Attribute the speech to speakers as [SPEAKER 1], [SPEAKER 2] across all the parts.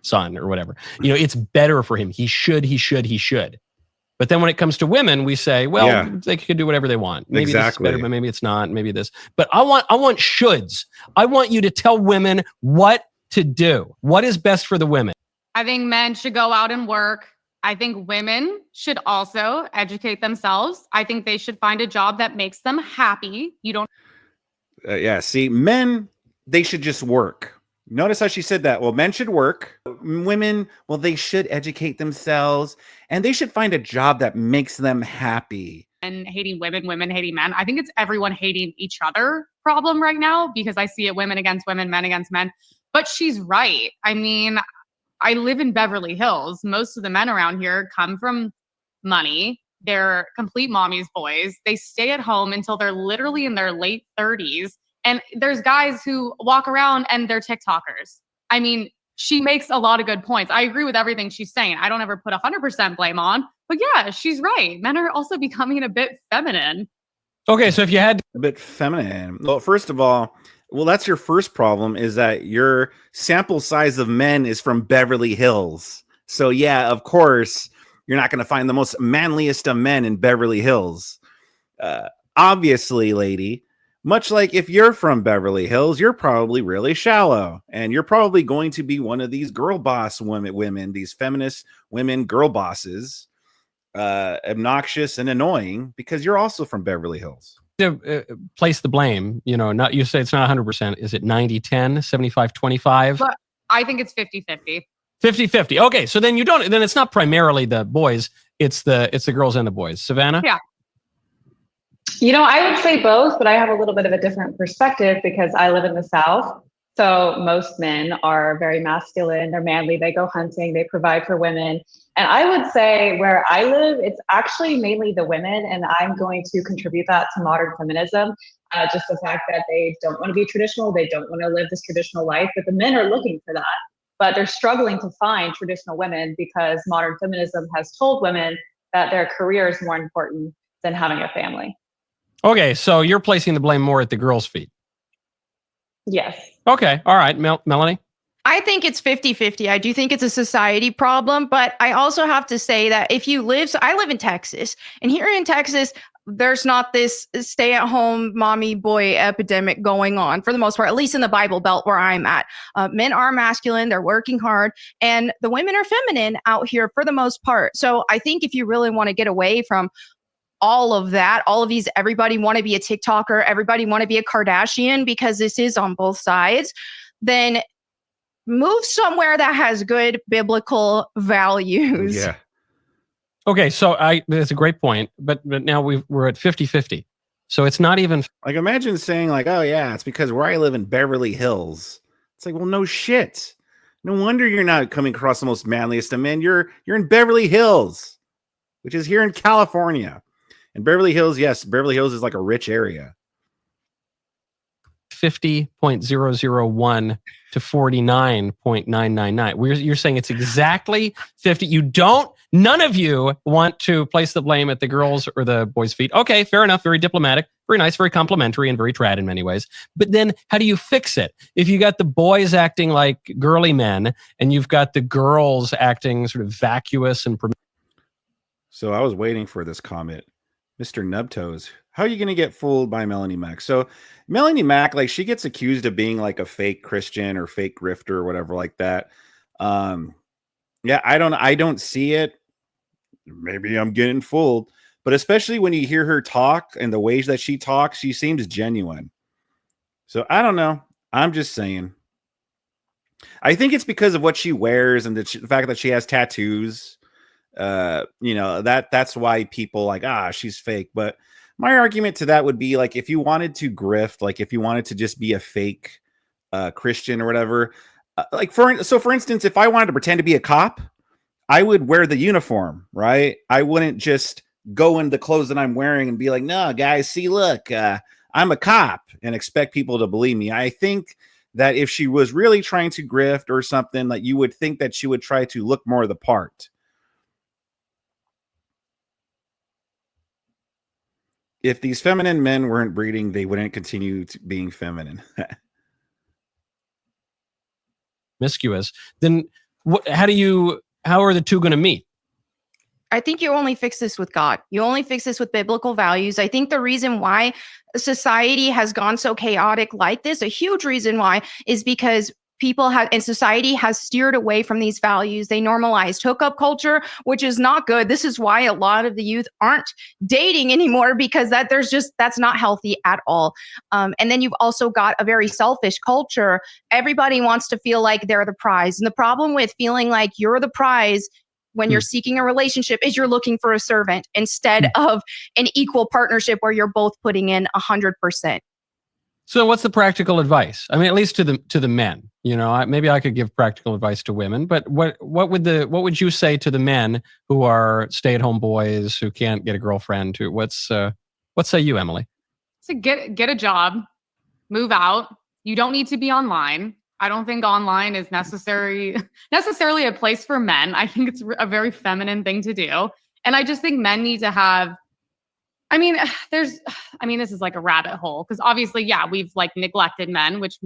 [SPEAKER 1] son or whatever. You know, it's better for him. He should. But then when it comes to women, we say, well, they can do whatever they want. Maybe this is better, but maybe it's not. Maybe this. But I want shoulds. I want you to tell women what to do. What is best for the women?
[SPEAKER 2] I think men should go out and work. I think women should also educate themselves. I think they should find a job that makes them happy. You don't.
[SPEAKER 3] See, men, they should just work. Notice how she said that. Well, men should work. Women, well, they should educate themselves, and they should find a job that makes them happy.
[SPEAKER 2] And hating women, women hating men. I think it's everyone hating each other problem right now, because I see it women against women, men against men. But she's right. I mean, I live in Beverly Hills. Most of the men around here come from money. They're complete mommy's boys. They stay at home until they're literally in their late 30s. And there's guys who walk around and they're TikTokers. I mean, she makes a lot of good points. I agree with everything she's saying. I don't ever put 100% blame on. But yeah, she's right. Men are also becoming a bit feminine.
[SPEAKER 1] Okay, so if you had
[SPEAKER 3] a bit feminine. Well, first of all, that's your first problem, is that your sample size of men is from Beverly Hills. So yeah, of course, you're not going to find the most manliest of men in Beverly Hills. Obviously, lady, much like if you're from Beverly Hills, you're probably really shallow, and you're probably going to be one of these girl boss women, these feminist women, girl bosses, obnoxious and annoying, because you're also from Beverly Hills.
[SPEAKER 1] To place the blame, you say it's not 100%. Is it 90-10, 75-25?
[SPEAKER 2] But I think it's 50-50.
[SPEAKER 1] 50-50. Okay, so then then it's not primarily the boys, it's the girls and the boys. Savannah?
[SPEAKER 2] Yeah.
[SPEAKER 4] I would say both, but I have a little bit of a different perspective because I live in the South. So most men are very masculine, they're manly, they go hunting, they provide for women. And I would say where I live, it's actually mainly the women, and I'm going to contribute that to modern feminism. Just the fact that they don't want to be traditional, they don't want to live this traditional life, but the men are looking for that. But they're struggling to find traditional women because modern feminism has told women that their career is more important than having a family.
[SPEAKER 1] Okay, so you're placing the blame more at the girls' feet.
[SPEAKER 4] Yes.
[SPEAKER 1] Okay, all right, Melanie?
[SPEAKER 5] I think it's 50-50. I do think it's a society problem, but I also have to say that if you live, so I live in Texas, and here in Texas, there's not this stay-at-home mommy boy epidemic going on for the most part, at least in the Bible Belt where I'm at. Men are masculine, they're working hard, and the women are feminine out here for the most part. So I think if you really want to get away from all of that, all of these, everybody want to be a TikToker, everybody want to be a Kardashian, because this is on both sides, then move somewhere that has good biblical values.
[SPEAKER 3] Yeah.
[SPEAKER 1] Okay, so that's a great point, but now we're at 50-50. So it's not even
[SPEAKER 3] like, imagine saying like, oh yeah, it's because where I live in Beverly Hills. It's like, well, no shit. No wonder you're not coming across the most manliest of men. You're in Beverly Hills, which is here in California. And Beverly Hills, yes, Beverly Hills is like a rich area.
[SPEAKER 1] 50.001 to 49.999. You're saying it's exactly 50. None of you want to place the blame at the girls or the boys' feet. Okay, fair enough. Very diplomatic, very nice, very complimentary, and very trad in many ways. But then how do you fix it? If you got the boys acting like girly men and you've got the girls acting sort of vacuous and...
[SPEAKER 3] So I was waiting for this comment. Mr. Nubtoes, how are you going to get fooled by Melanie Mack? So Melanie Mack, like, she gets accused of being like a fake Christian or fake grifter or whatever like that. Yeah, I don't see it. Maybe I'm getting fooled, but especially when you hear her talk and the ways that she talks, she seems genuine. So I don't know. I'm just saying. I think it's because of what she wears and the fact that she has tattoos. That's why people like, she's fake. But my argument to that would be like, if you wanted to grift, like if you wanted to just be a fake Christian or whatever, for instance, if I wanted to pretend to be a cop, I would wear the uniform, right? I wouldn't just go in the clothes that I'm wearing and be like, no, guys, see, look, I'm a cop, and expect people to believe me. I think that if she was really trying to grift or something, like, you would think that she would try to look more the part. If these feminine men weren't breeding, they wouldn't continue being feminine.
[SPEAKER 1] Promiscuous, then how are the two going to meet?
[SPEAKER 5] I think you only fix this with God. You only fix this with biblical values. I think the reason why society has gone so chaotic like this, a huge reason why, is because people have, and society has steered away from these values. They normalized hookup culture, which is not good. This is why a lot of the youth aren't dating anymore, because that's not healthy at all. And then you've also got a very selfish culture. Everybody wants to feel like they're the prize. And the problem with feeling like you're the prize when you're seeking a relationship is you're looking for a servant instead of an equal partnership where you're both putting in 100%.
[SPEAKER 1] So what's the practical advice? I mean, at least to the men, maybe I could give practical advice to women, but what would you say to the men who are stay-at-home boys who can't get a girlfriend? What say you, Emily?
[SPEAKER 2] So get a job, move out. You don't need to be online. I don't think online is necessarily a place for men. I think it's a very feminine thing to do. And I just think men need to have, this is like a rabbit hole, because obviously, yeah, we've like neglected men, which,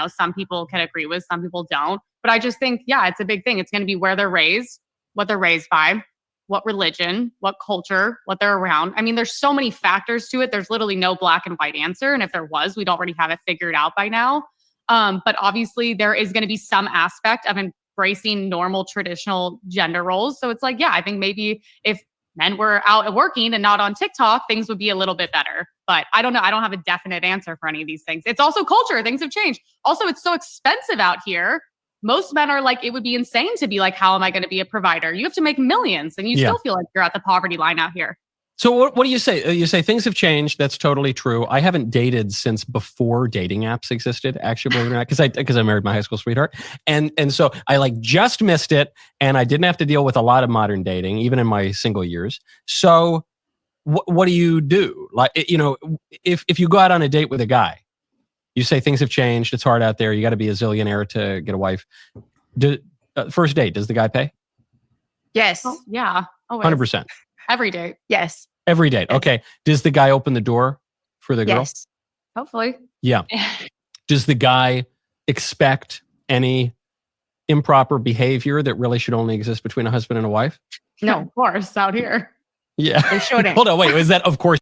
[SPEAKER 2] some people can agree with, some people don't. But I just think, yeah, it's a big thing. It's going to be where they're raised, what they're raised by, what religion, what culture, what they're around. There's so many factors to it. There's literally no black and white answer. And if there was, we'd already have it figured out by now. But obviously there is going to be some aspect of embracing normal traditional gender roles. So it's like, yeah, I think maybe if men were out and working and not on TikTok, things would be a little bit better. But I don't know. I don't have a definite answer for any of these things. It's also culture. Things have changed. Also, it's so expensive out here. Most men are like, it would be insane to be like, how am I going to be a provider? You have to make millions and you still feel like you're at the poverty line out here.
[SPEAKER 1] So what do you say? You say things have changed. That's totally true. I haven't dated since before dating apps existed, actually, believe it or not, because I married my high school sweetheart. And so I just missed it, and I didn't have to deal with a lot of modern dating, even in my single years. So what do you do? Like, if you go out on a date with a guy, you say things have changed, it's hard out there, you got to be a zillionaire to get a wife. First date, does the guy pay?
[SPEAKER 5] Yes.
[SPEAKER 2] Oh, yeah. Always.
[SPEAKER 1] 100%.
[SPEAKER 2] Every date.
[SPEAKER 5] Yes.
[SPEAKER 1] Every date. Okay. Does the guy open the door for the girl?
[SPEAKER 5] Yes.
[SPEAKER 2] Hopefully.
[SPEAKER 1] Yeah. Does the guy expect any improper behavior that really should only exist between a husband and a wife?
[SPEAKER 5] No.
[SPEAKER 2] Of course, out here.
[SPEAKER 1] Yeah.
[SPEAKER 5] They shouldn't.
[SPEAKER 1] Hold on. Wait. Is that of course?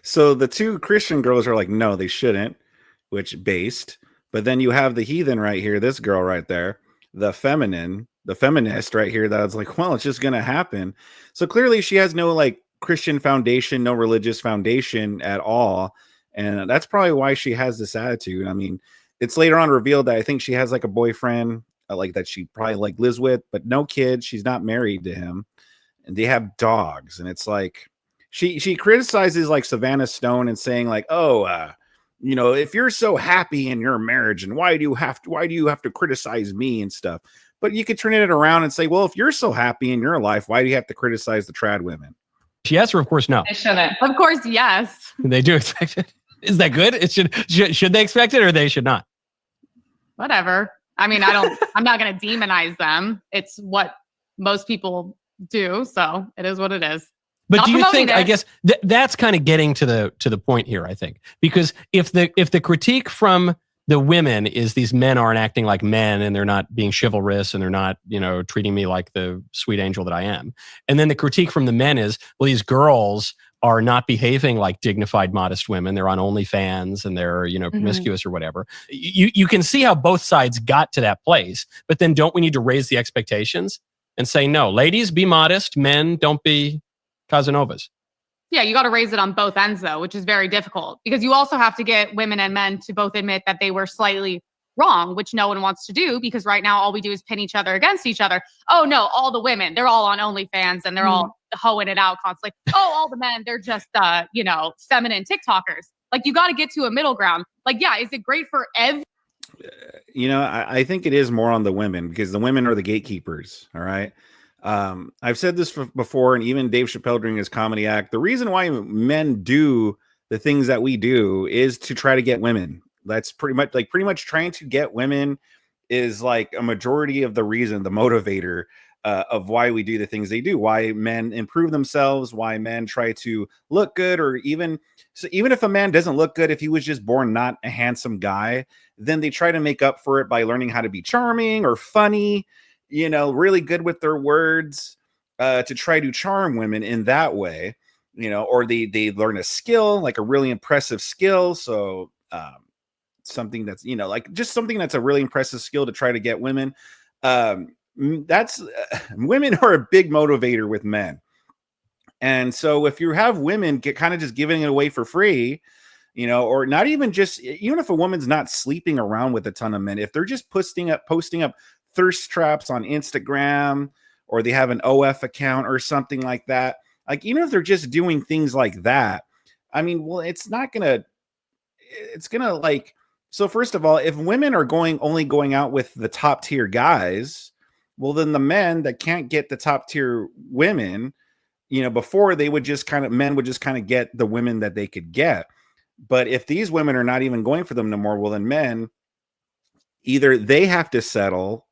[SPEAKER 3] So the two Christian girls are like, no, they shouldn't, which based. But then you have the heathen right here, this girl right there, the feminist right here, that's like, well, it's just going to happen. So clearly she has no like Christian foundation, no religious foundation at all. And that's probably why she has this attitude. It's later on revealed that I think she has like a boyfriend like that she probably like lives with, but no kids. She's not married to him, and they have dogs. And it's like, she criticizes like Savannah Stone and saying like, if you're so happy in your marriage, and why do you have to criticize me and stuff? But you could turn it around and say, well, if you're so happy in your life, why do you have to criticize the trad women?
[SPEAKER 1] Yes, or of course no.
[SPEAKER 4] They shouldn't.
[SPEAKER 2] Of course, yes.
[SPEAKER 1] They do expect it. Is that good? It should they expect it, or they should not?
[SPEAKER 2] Whatever. I'm not going to demonize them. It's what most people do. So it is what it is.
[SPEAKER 1] But
[SPEAKER 2] Not
[SPEAKER 1] do you think,
[SPEAKER 2] it.
[SPEAKER 1] I guess that's kind of getting to the point here, I think, because if the critique from the women is these men aren't acting like men and they're not being chivalrous and they're not, treating me like the sweet angel that I am. And then the critique from the men is, well, these girls are not behaving like dignified, modest women. They're on OnlyFans and they're, promiscuous or whatever. You can see how both sides got to that place, but then don't we need to raise the expectations and say, no, ladies, be modest. Men, don't be Casanovas.
[SPEAKER 2] Yeah, you got to raise it on both ends, though, which is very difficult because you also have to get women and men to both admit that they were slightly wrong, which no one wants to do because right now all we do is pin each other against each other. Oh, no, all the women, they're all on OnlyFans and they're all hoeing it out constantly. Oh, all the men, they're just, feminine TikTokers. Like, you got to get to a middle ground. Like, yeah, is it great for every?
[SPEAKER 3] I think it is more on the women because the women are the gatekeepers. All right. I've said this before, and even Dave Chappelle during his comedy act, the reason why men do the things that we do is to try to get women. That's pretty much trying to get women is like a majority of the reason, the motivator of why we do the things they do, why men improve themselves, why men try to look good, or even if a man doesn't look good, if he was just born not a handsome guy, then they try to make up for it by learning how to be charming or funny. really good with their words to try to charm women in that way, or they learn a skill, like a really impressive skill. So something that's, like just something that's a really impressive skill to try to get women. That's women are a big motivator with men. And so if you have women kind of just giving it away for free, or not even just, even if a woman's not sleeping around with a ton of men, if they're just posting up thirst traps on Instagram, or they have an OF account or something like that, like, even if they're just doing things like that, I mean, well, it's gonna like, so first of all, if women are only going out with the top tier guys, well, then the men that can't get the top tier women, before men would just kind of get the women that they could get. But if these women are not even going for them no more, well, then men, either they have to settle,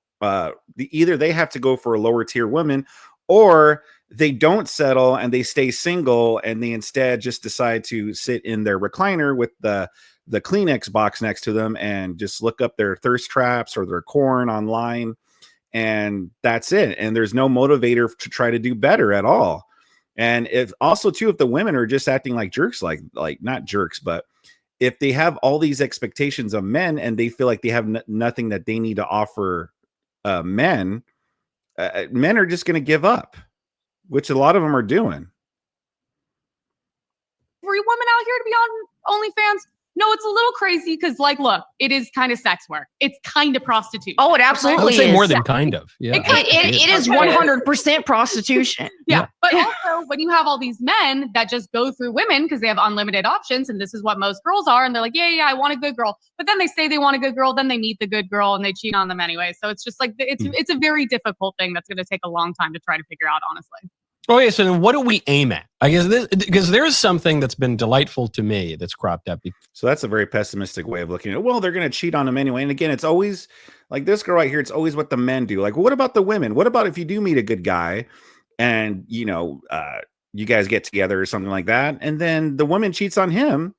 [SPEAKER 3] either they have to go for a lower tier woman, or they don't settle and they stay single and they instead just decide to sit in their recliner with the Kleenex box next to them and just look up their thirst traps or their corn online. And that's it. And there's no motivator to try to do better at all. And if the women are just acting like jerks, like not jerks, but if they have all these expectations of men and they feel like they have nothing that they need to offer men are just going to give up, which a lot of them are doing.
[SPEAKER 2] Every woman out here to be on OnlyFans? No, it's a little crazy because, like, look, it is kind of sex work. It's kind of prostitution.
[SPEAKER 5] Oh, it absolutely
[SPEAKER 1] I would say
[SPEAKER 5] is.
[SPEAKER 1] more than kind of. Yeah,
[SPEAKER 5] It is 100% prostitution.
[SPEAKER 2] Yeah. But also, when you have all these men that just go through women because they have unlimited options, and this is what most girls are, and they're like, yeah, I want a good girl. But then they say they want a good girl, then they meet the good girl, and they cheat on them anyway. So it's just like, it's a very difficult thing that's going to take a long time to try to figure out, honestly.
[SPEAKER 1] Okay, so then what do we aim at? I guess because there's something that's been delightful to me that's cropped up.
[SPEAKER 3] So that's a very pessimistic way of looking at it. Well, they're going to cheat on them anyway. And again, it's always like this girl right here. It's always what the men do. Like, what about the women? What about if you do meet a good guy and, you guys get together or something like that, and then the woman cheats on him,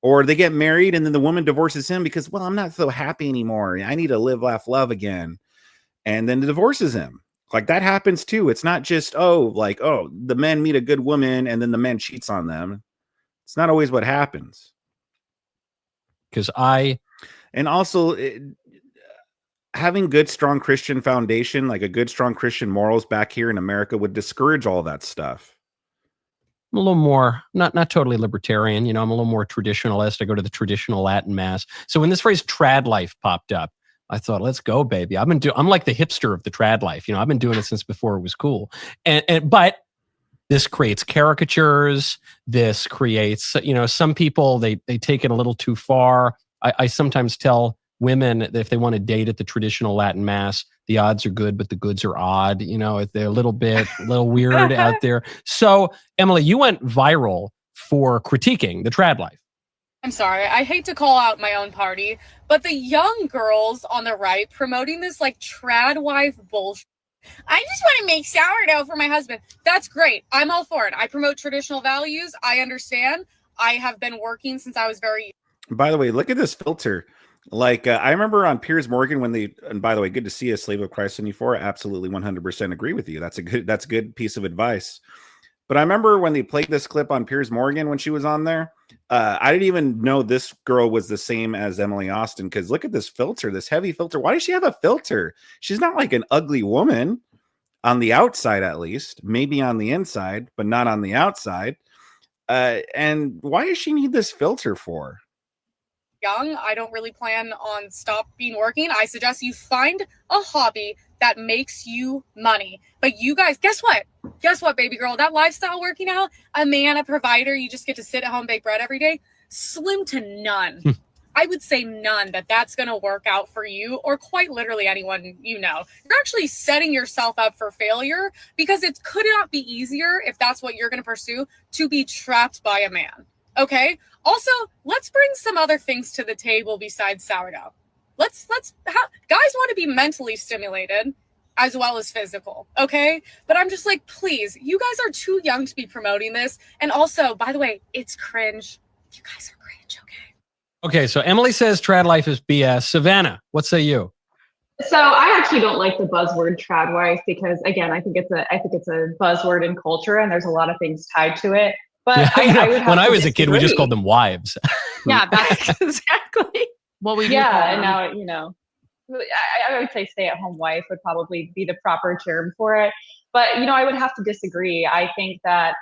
[SPEAKER 3] or they get married and then the woman divorces him because, well, I'm not so happy anymore. I need to live, laugh, love again. And then divorces him. Like, that happens too. It's not just, the men meet a good woman and then the man cheats on them. It's not always what happens. And also having good, strong Christian foundation, like a good, strong Christian morals back here in America would discourage all that stuff.
[SPEAKER 1] I'm a little more, not totally libertarian. I'm a little more traditionalist. I go to the traditional Latin mass. So when this phrase trad life popped up, I thought, let's go, baby. I'm like the hipster of the trad life. I've been doing it since before it was cool. But this creates caricatures. This creates, some people, they take it a little too far. I sometimes tell women that if they want to date at the traditional Latin mass, the odds are good, but the goods are odd. They're a little weird out there. So, Emily, you went viral for critiquing the trad life.
[SPEAKER 2] I'm sorry, I hate to call out my own party, but the young girls on the right promoting this like trad wife bullshit. I just want to make sourdough for my husband. That's great. I'm all for it. I promote traditional values. I understand. I have been working since I was very young.
[SPEAKER 3] By the way, look at this filter. Like, I remember on Piers Morgan and by the way, good to see a Slave of Christ 74. Absolutely 100% agree with you. That's a good piece of advice. But I remember when they played this clip on Piers Morgan when she was on there, I didn't even know this girl was the same as Emily Austin, because look at this filter, this heavy filter. Why does she have a filter? She's not like an ugly woman on the outside, at least. Maybe on the inside, but not on the outside. And why does she need this filter for?
[SPEAKER 2] Young, I don't really plan on stopping working. I suggest you find a hobby that makes you money. But you guys, guess what? Guess what, baby girl? That lifestyle working out, a man, a provider, you just get to sit at home, bake bread every day. Slim to none. I would say none that's going to work out for you, or quite literally anyone you know. You're actually setting yourself up for failure, because it could not be easier, if that's what you're going to pursue, to be trapped by a man. Okay? Also, let's bring some other things to the table besides sourdough. Guys want to be mentally stimulated as well as physical, okay? But I'm just like, please, you guys are too young to be promoting this. And also, by the way, it's cringe. You guys are cringe, okay?
[SPEAKER 1] Okay, so Emily says trad life is BS. Savannah, what say you?
[SPEAKER 4] So I actually don't like the buzzword trad wife because again, I think it's a buzzword in culture and there's a lot of things tied to it. But
[SPEAKER 1] Yeah,
[SPEAKER 4] I would have
[SPEAKER 1] when
[SPEAKER 4] to
[SPEAKER 1] I was a kid, we just
[SPEAKER 4] disagree.
[SPEAKER 1] called them wives.
[SPEAKER 2] Yeah, that's
[SPEAKER 5] Exactly.
[SPEAKER 2] what we do.
[SPEAKER 4] Yeah, and now I would say stay-at-home wife would probably be the proper term for it. But I would have to disagree. I think that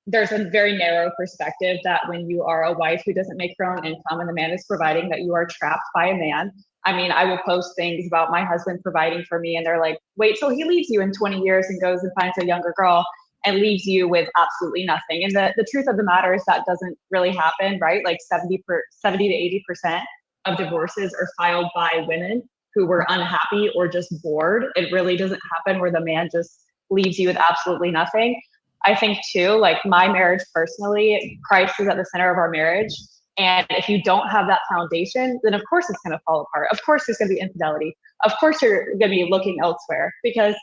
[SPEAKER 4] there's a very narrow perspective that when you are a wife who doesn't make her own income and the man is providing, that you are trapped by a man. I mean, I will post things about my husband providing for me, and they're like, "Wait till he leaves you in 20 years and goes and finds a younger girl and leaves you with absolutely nothing." And the truth of the matter is that doesn't really happen, right? Like 70 to 80% of divorces are filed by women who were unhappy or just bored. It really doesn't happen where the man just leaves you with absolutely nothing. I think too, like my marriage personally, Christ is at the center of our marriage. And if you don't have that foundation, then of course it's going to fall apart. Of course there's going to be infidelity. Of course you're going to be looking elsewhere because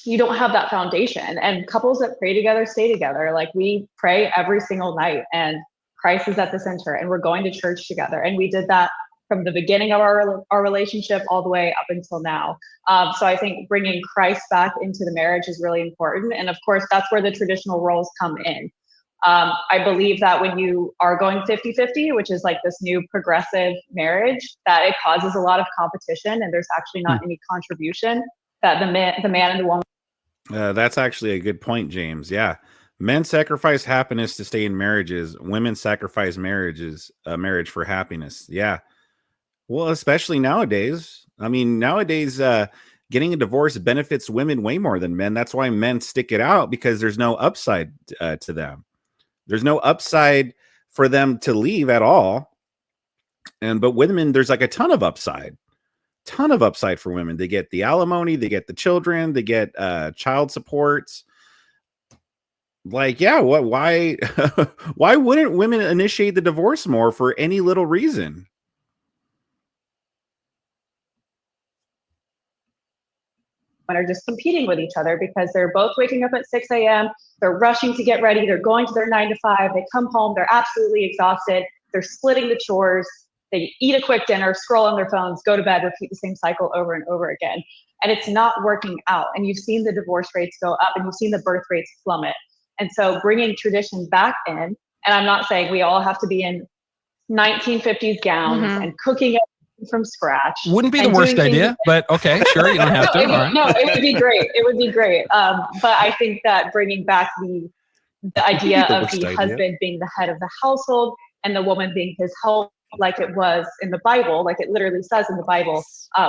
[SPEAKER 4] you don't have that foundation. And couples that pray together stay together. Like we pray every single night and Christ is at the center and we're going to church together. And we did that from the beginning of our relationship all the way up until now. So I think bringing Christ back into the marriage is really important. And of course, that's where the traditional roles come in. I believe that when you are going 50-50, which is like this new progressive marriage, that it causes a lot of competition and there's actually not any contribution that the man and the woman.
[SPEAKER 3] That's actually a good point, James. Yeah. Men sacrifice happiness to stay in marriages. Women sacrifice marriage for happiness. Yeah. Well, especially nowadays. I mean, nowadays, getting a divorce benefits women way more than men. That's why men stick it out, because there's no upside to them. There's no upside for them to leave at all. But women, there's like a ton of upside for women. They get the alimony, they get the children, they get child supports. Like, yeah, why why wouldn't women initiate the divorce more for any little reason?
[SPEAKER 4] Are just competing with each other because they're both waking up at 6 a.m. They're rushing to get ready. They're going to their 9 to 5. They come home. They're absolutely exhausted. They're splitting the chores. They eat a quick dinner, scroll on their phones, go to bed, repeat the same cycle over and over again. And it's not working out. And you've seen the divorce rates go up and you've seen the birth rates plummet. And so bringing tradition back in, and I'm not saying we all have to be in 1950s gowns and cooking it from scratch.
[SPEAKER 1] Wouldn't be the worst idea, but okay, sure, you don't have to.
[SPEAKER 4] No, it would be great. It would be great. But I think that bringing back the idea of the husband being the head of the household and the woman being his help, like it was in the Bible, like it literally says in the Bible,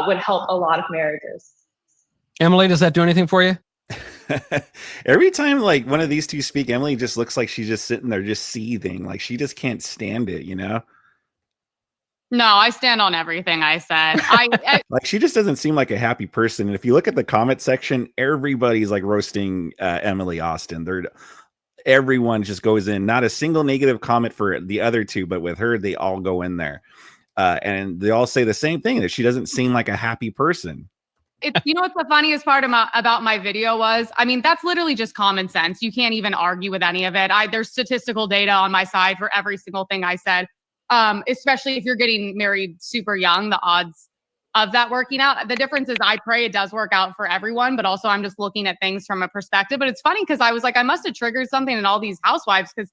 [SPEAKER 4] would help a lot of marriages.
[SPEAKER 1] Emily, does that do anything for you?
[SPEAKER 3] Every time like one of these two speak, Emily just looks like she's just sitting there just seething. Like she just can't stand it, you know?
[SPEAKER 2] No, I stand on everything I said.
[SPEAKER 3] Like she just doesn't seem like a happy person. And if you look at the comment section, everybody's like roasting Emily Austin. Everyone just goes in, not a single negative comment for the other two, but with her, they all go in there. And they all say the same thing, that she doesn't seem like a happy person.
[SPEAKER 2] You know what the funniest part about my video was? I mean, that's literally just common sense. You can't even argue with any of it. There's statistical data on my side for every single thing I said. Especially if you're getting married super young, the odds of that working out. The difference is I pray it does work out for everyone, but also I'm just looking at things from a perspective. But it's funny because I was like, I must have triggered something in all these housewives, because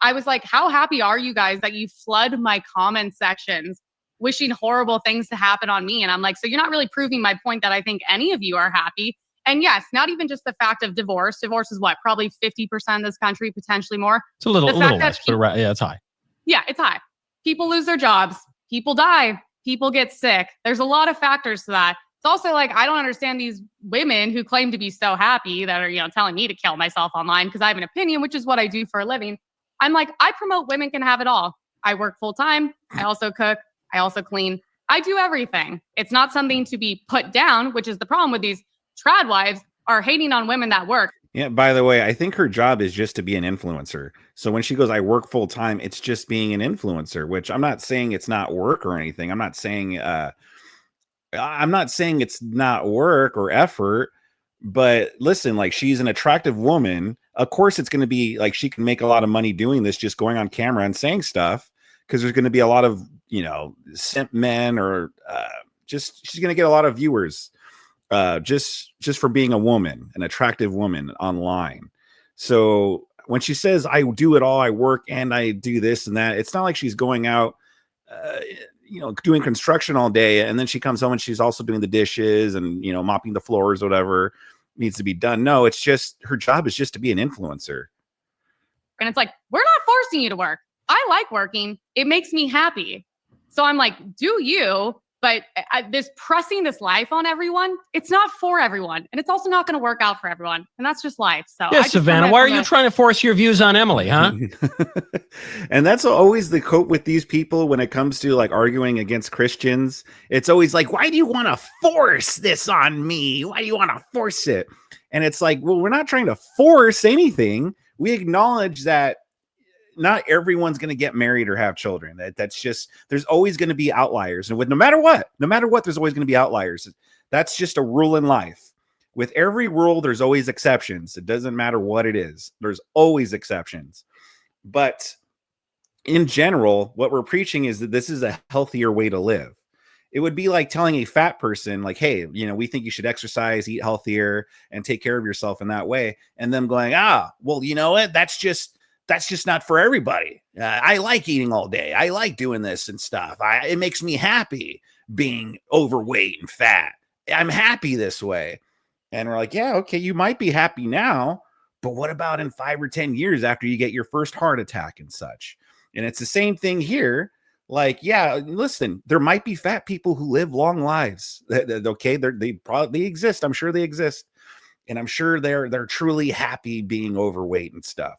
[SPEAKER 2] I was like, how happy are you guys that you flood my comment sections wishing horrible things to happen on me? And I'm like, so you're not really proving my point that I think any of you are happy. And yes, not even just the fact of divorce. Divorce is what? Probably 50% of this country, potentially more.
[SPEAKER 1] It's a little less, but yeah, it's high.
[SPEAKER 2] Yeah, it's high. People lose their jobs. People die. People get sick. There's a lot of factors to that. It's also like, I don't understand these women who claim to be so happy that are, telling me to kill myself online because I have an opinion, which is what I do for a living. I'm like, I promote women can have it all. I work full time. I also cook. I also clean. I do everything. It's not something to be put down, which is the problem with these trad wives are hating on women that work.
[SPEAKER 3] Yeah, by the way, I think her job is just to be an influencer. So when she goes, I work full time, it's just being an influencer, which I'm not saying it's not work or anything. I'm not saying it's not work or effort, but listen, like she's an attractive woman. Of course, it's going to be like she can make a lot of money doing this, just going on camera and saying stuff, because there's going to be a lot of, simp men or she's going to get a lot of viewers just for being a woman, an attractive woman online. So when she says, I do it all, I work and I do this and that, it's not like she's going out, doing construction all day. And then she comes home and she's also doing the dishes and, mopping the floors, whatever needs to be done. No, it's just her job is just to be an influencer.
[SPEAKER 2] And it's like, we're not forcing you to work. I like working. It makes me happy. So I'm like, do you? But this pressing this life on everyone, it's not for everyone. And it's also not going to work out for everyone. And that's just life. So
[SPEAKER 1] yeah, Savannah, why are you trying to force your views on Emily, huh?
[SPEAKER 3] And that's always the cope with these people when it comes to like arguing against Christians. It's always like, why do you want to force this on me? Why do you want to force it? And it's like, well, we're not trying to force anything. We acknowledge that not everyone's going to get married or have children. That's just, there's always going to be outliers. And no matter what, there's always going to be outliers. That's just a rule in life. With every rule, there's always exceptions. It doesn't matter what it is. There's always exceptions. But in general, what we're preaching is that this is a healthier way to live. It would be like telling a fat person, like, hey, we think you should exercise, eat healthier, and take care of yourself in that way. And them going, well, you know what? That's just not for everybody. I like eating all day. I like doing this and stuff. It makes me happy being overweight and fat. I'm happy this way. And we're like, yeah, okay, you might be happy now, but what about in 5 or 10 years after you get your first heart attack and such? And it's the same thing here. Like, yeah, listen, there might be fat people who live long lives. Okay, they probably exist. I'm sure they exist. And I'm sure they're truly happy being overweight and stuff.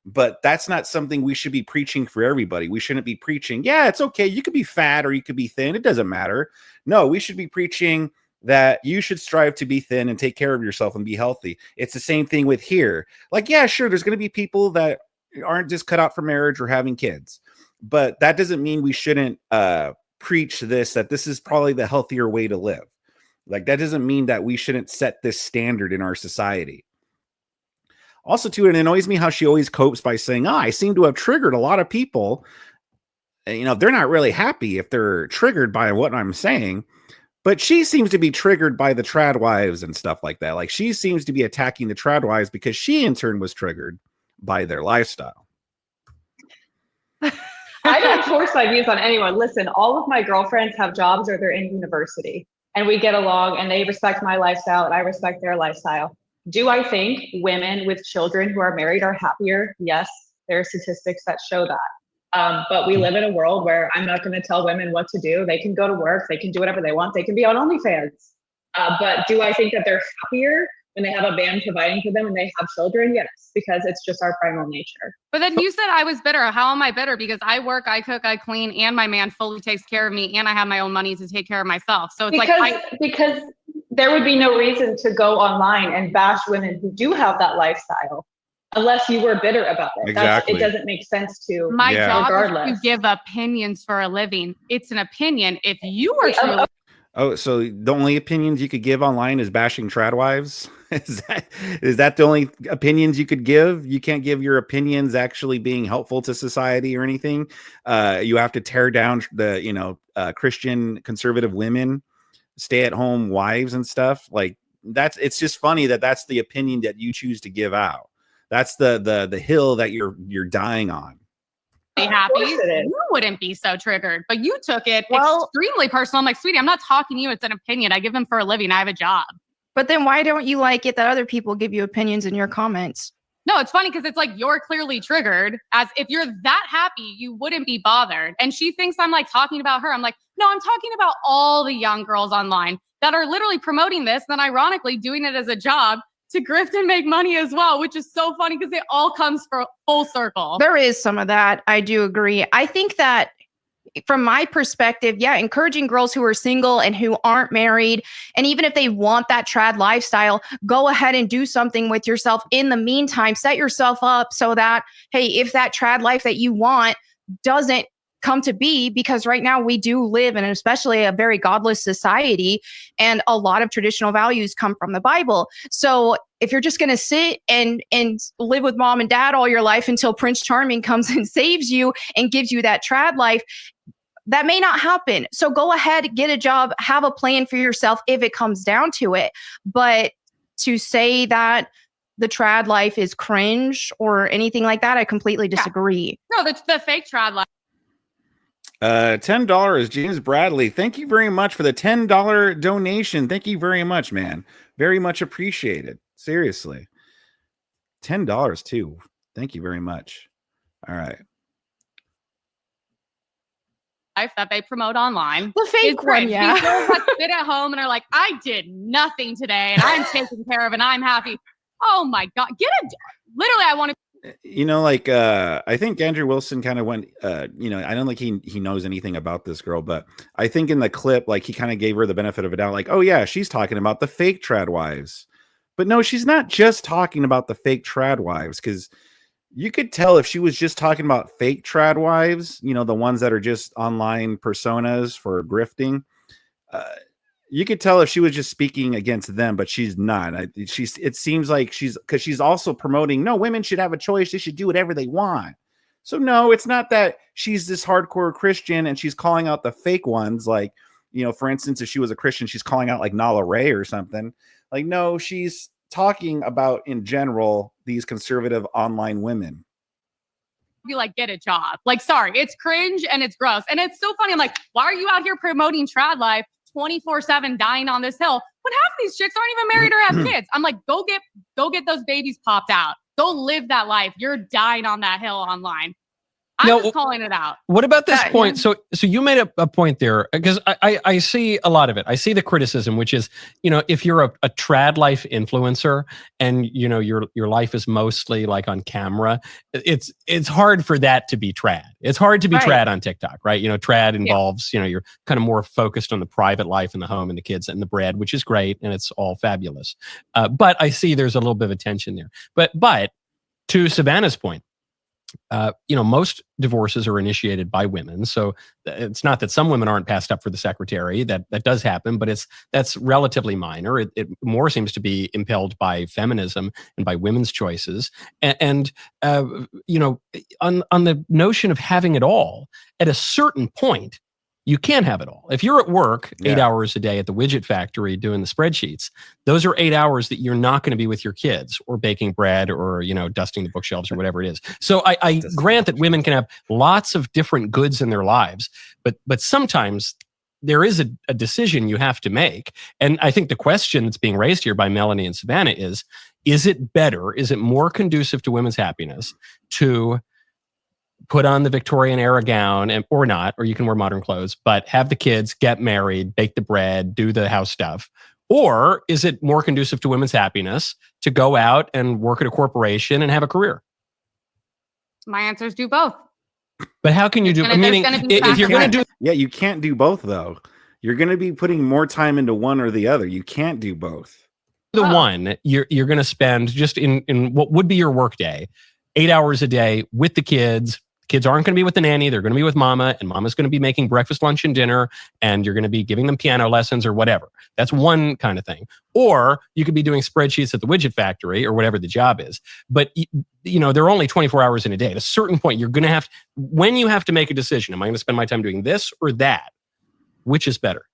[SPEAKER 3] But that's not something we should be preaching for everybody. We shouldn't be preaching, yeah, it's okay. You could be fat or you could be thin. It doesn't matter. No, we should be preaching that you should strive to be thin and take care of yourself and be healthy. It's the same thing with here. Like, yeah, sure, there's going to be people that aren't just cut out for marriage or having kids. But that doesn't mean we shouldn't preach that this is probably the healthier way to live. Like, that doesn't mean that we shouldn't set this standard in our society. Also, too, it annoys me how she always copes by saying, I seem to have triggered a lot of people. And, they're not really happy if they're triggered by what I'm saying. But she seems to be triggered by the trad wives and stuff like that. Like, she seems to be attacking the trad wives because she, in turn, was triggered by their lifestyle.
[SPEAKER 4] I don't force my views on anyone. Listen, all of my girlfriends have jobs or they're in university. And we get along and they respect my lifestyle and I respect their lifestyle. Do I think women with children who are married are happier? Yes, there are statistics that show that. But we live in a world where I'm not going to tell women what to do. They can go to work. They can do whatever they want. They can be on OnlyFans. But do I think that they're happier when they have a man providing for them and they have children? Yes, because it's just our primal nature.
[SPEAKER 2] But then you said I was bitter. How am I bitter? Because I work, I cook, I clean, and my man fully takes care of me, and I have my own money to take care of myself. So it's
[SPEAKER 4] because there would be no reason to go online and bash women who do have that lifestyle unless you were bitter about it.
[SPEAKER 3] Exactly.
[SPEAKER 4] It doesn't make sense to.
[SPEAKER 2] My job
[SPEAKER 4] regardless.
[SPEAKER 2] is to give opinions for a living. It's an opinion. If you were truly
[SPEAKER 3] Oh, so the only opinions you could give online is bashing trad wives? Is that the only opinions you could give? You can't give your opinions actually being helpful to society or anything. You have to tear down the, Christian conservative women, stay-at-home wives and stuff. Like it's just funny that's the opinion that you choose to give out. That's the hill that you're dying on.
[SPEAKER 2] Be happy, you wouldn't be so triggered, but you took it extremely personal. I'm like, sweetie, I'm not talking to you. It's an opinion. I give them for a living. I have a job.
[SPEAKER 5] But then why don't you like it that other people give you opinions in your comments?
[SPEAKER 2] No, it's funny because it's like you're clearly triggered. As if you're that happy, you wouldn't be bothered. And she thinks I'm like talking about her. I'm like, no, I'm talking about all the young girls online that are literally promoting this, and then ironically doing it as a job to grift and make money as well, which is so funny because it all comes for full circle.
[SPEAKER 5] There is some of that. I do agree. I think that from my perspective, encouraging girls who are single and who aren't married, and even if they want that trad lifestyle, go ahead and do something with yourself. In the meantime, set yourself up so that, hey, if that trad life that you want doesn't come to be, because right now we do live in especially a very godless society, and a lot of traditional values come from the Bible. So if you're just going to sit and live with mom and dad all your life until Prince Charming comes and saves you and gives you that trad life, that may not happen. So go ahead, get a job, have a plan for yourself if it comes down to it. But to say that the trad life is cringe or anything like that, I completely disagree.
[SPEAKER 2] No, the fake trad life.
[SPEAKER 3] $10, James Bradley. Thank you very much for the $10 donation. Thank you very much, man. Very much appreciated. Seriously. $10 too. Thank you very much. All right.
[SPEAKER 2] Life that they promote online.
[SPEAKER 5] The fake one, yeah.
[SPEAKER 2] These girls that sit at home and are like, I did nothing today and I'm taken care of and I'm happy. Oh my God. Literally, I want to.
[SPEAKER 3] You know, like I think Andrew Wilson kind of went, you know, I don't think he knows anything about this girl, but I think in the clip, like he kind of gave her the benefit of a doubt, like, oh yeah, she's talking about the fake trad wives. But no, she's not just talking about the fake trad wives, because you could tell if she was just talking about fake trad wives, you know, the ones that are just online personas for grifting. You could tell if she was just speaking against them, but she's not. It seems like because she's also promoting, no, women should have a choice. They should do whatever they want. So no, it's not that she's this hardcore Christian and she's calling out the fake ones. Like, you know, for instance, if she was a Christian, she's calling out like Nala Ray or something. Like, no, she's talking about in general, these conservative online women.
[SPEAKER 2] Be like, get a job. Like, sorry, it's cringe and it's gross. And it's so funny. I'm like, why are you out here promoting trad life 24/7 dying on this hill when half of these chicks aren't even married or have kids? I'm like, go get those babies popped out. Go live that life. You're dying on that hill online. I'm just calling it out.
[SPEAKER 1] What about this point? So you made a point there, because I see a lot of it. I see the criticism, which is, you know, if you're a trad life influencer and, you know, your life is mostly like on camera, it's hard for that to be trad. It's hard to be trad on TikTok, right? You know, trad involves, you know, you're kind of more focused on the private life and the home and the kids and the bread, which is great. And it's all fabulous. But I see there's a little bit of a tension there. But to Savannah's point, you know, most divorces are initiated by women. So it's not that some women aren't passed up for the secretary. That does happen, but that's relatively minor. It more seems to be impelled by feminism and by women's choices. And you know, on the notion of having it all, at a certain point, you can't have it all. If you're at work 8 hours a day at the widget factory doing the spreadsheets, those are 8 hours that you're not going to be with your kids or baking bread or, you know, dusting the bookshelves or whatever it is. So I grant that women can have lots of different goods in their lives, but sometimes there is a decision you have to make. And I think the question that's being raised here by Melanie and Savannah is it better? Is it more conducive to women's happiness to put on the Victorian era gown or not, or you can wear modern clothes, but have the kids, get married, bake the bread, do the house stuff? Or is it more conducive to women's happiness to go out and work at a corporation and have a career?
[SPEAKER 2] My answer is do both.
[SPEAKER 1] But how can you do, meaning if you're going to do...
[SPEAKER 3] Yeah, you can't do both though. You're going to be putting more time into one or the other. You can't do both.
[SPEAKER 1] The one, you're going to spend just in what would be your work day, 8 hours a day with the kids. Kids aren't going to be with the nanny. They're going to be with mama, and mama's going to be making breakfast, lunch, and dinner, and you're going to be giving them piano lessons or whatever. That's one kind of thing. Or you could be doing spreadsheets at the widget factory or whatever the job is. But, you know, there are only 24 hours in a day. At a certain point, you're going to have, when you have to make a decision, am I going to spend my time doing this or that? Which is better?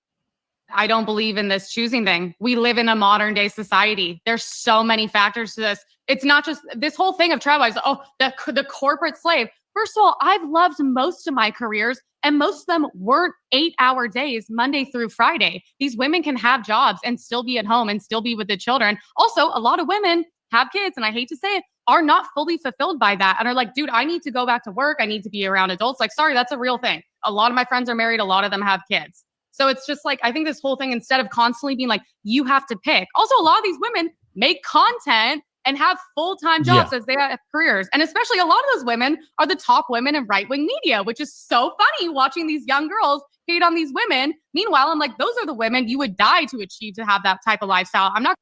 [SPEAKER 2] I don't believe in this choosing thing. We live in a modern day society. There's so many factors to this. It's not just this whole thing of trad wives. Oh, the corporate slave. First of all, I've loved most of my careers, and most of them weren't 8-hour days, Monday through Friday. These women can have jobs and still be at home and still be with the children. Also, a lot of women have kids, and I hate to say it, are not fully fulfilled by that and are like, dude, I need to go back to work. I need to be around adults. Like, sorry, that's a real thing. A lot of my friends are married. A lot of them have kids. So it's just like, I think this whole thing, instead of constantly being like, you have to pick. Also, a lot of these women make content and have full-time jobs as they have careers. And especially a lot of those women are the top women in right-wing media, which is so funny watching these young girls hate on these women. Meanwhile, I'm like, those are the women you would die to achieve to have that type of lifestyle. I'm not.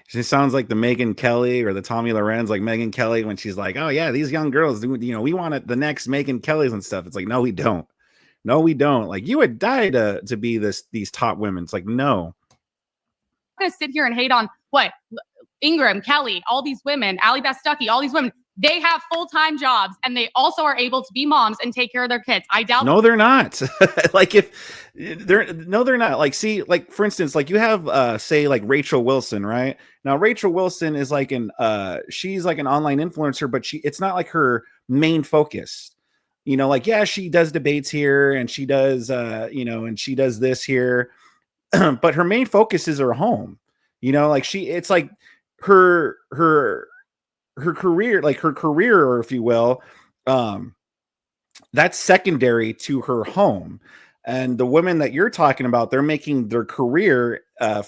[SPEAKER 3] She sounds like the Megyn Kelly or the Tommy Lorenz, like Megyn Kelly, when she's like, oh yeah, these young girls, you know, we want the next Megyn Kellys and stuff. It's like, no, we don't. No, we don't. Like, you would die to be these top women. It's like, no.
[SPEAKER 2] I'm going to sit here and hate on what? Ingram, Kelly, all these women, Ally Beth Stuckey, all these women. They have full-time jobs and they also are able to be moms and take care of their kids. I doubt.
[SPEAKER 3] No, they're not. Like they're not. Like, see, like for instance, like you have say like Rachel Wilson, right? Now Rachel Wilson is like she's like an online influencer, but it's not like her main focus. You know, like, yeah, she does debates here and she does and she does this here. But her main focus is her home. You know, like it's like her career, like her career, or if you will, that's secondary to her home. And the women that you're talking about, they're making their career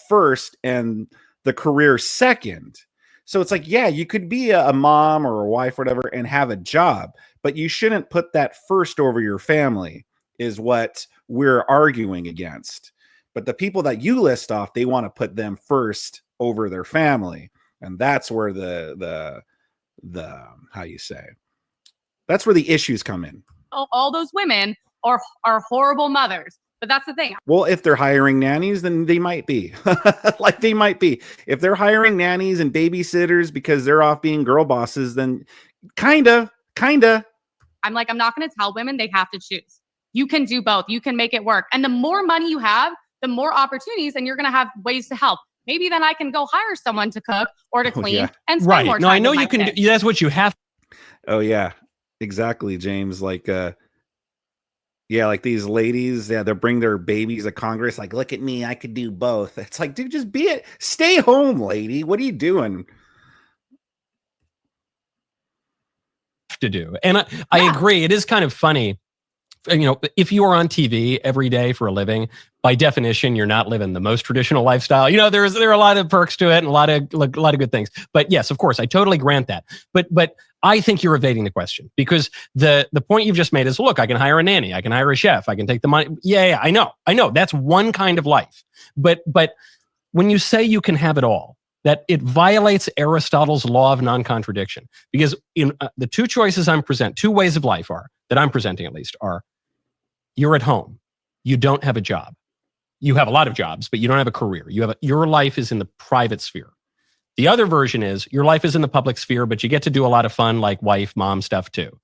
[SPEAKER 3] first and the career second. So it's like, yeah, you could be a mom or a wife or whatever and have a job, but you shouldn't put that first over your family, is what we're arguing against. But the people that you list off, they want to put them first over their family. And that's where the how you say, that's where the issues come in.
[SPEAKER 2] All those women are horrible mothers. But that's the thing.
[SPEAKER 3] Well, if they're hiring nannies, then they might be. Like they might be. If they're hiring nannies and babysitters because they're off being girl bosses, then kinda.
[SPEAKER 2] I'm like, I'm not going to tell women they have to choose. You can do both. You can make it work. And the more money you have, the more opportunities, and you're going to have ways to help. Maybe then I can go hire someone to cook or to clean and spend more time.
[SPEAKER 1] No, I know
[SPEAKER 2] with
[SPEAKER 1] you
[SPEAKER 2] my
[SPEAKER 1] can.
[SPEAKER 2] kids.
[SPEAKER 1] That's what you have.
[SPEAKER 3] Oh yeah, exactly, James. Like, yeah, like these ladies, yeah, they'll bring their babies to Congress. Like, look at me, I could do both. It's like, dude, just stay home, lady. What are you doing?
[SPEAKER 1] To do. And I agree. It is kind of funny. You know, if you are on TV every day for a living, by definition, you're not living the most traditional lifestyle. You know, there are a lot of perks to it and a lot of good things. But yes, of course, I totally grant that. But I think you're evading the question, because the point you've just made is, look, I can hire a nanny, I can hire a chef, I can take the money. Yeah, I know. That's one kind of life. But when you say you can have it all, that it violates Aristotle's law of non-contradiction, because in the two choices two ways of life that I'm presenting at least are, you're at home, you don't have a job, you have a lot of jobs, but you don't have a career. Your life is in the private sphere. The other version is your life is in the public sphere, but you get to do a lot of fun, like wife, mom stuff too.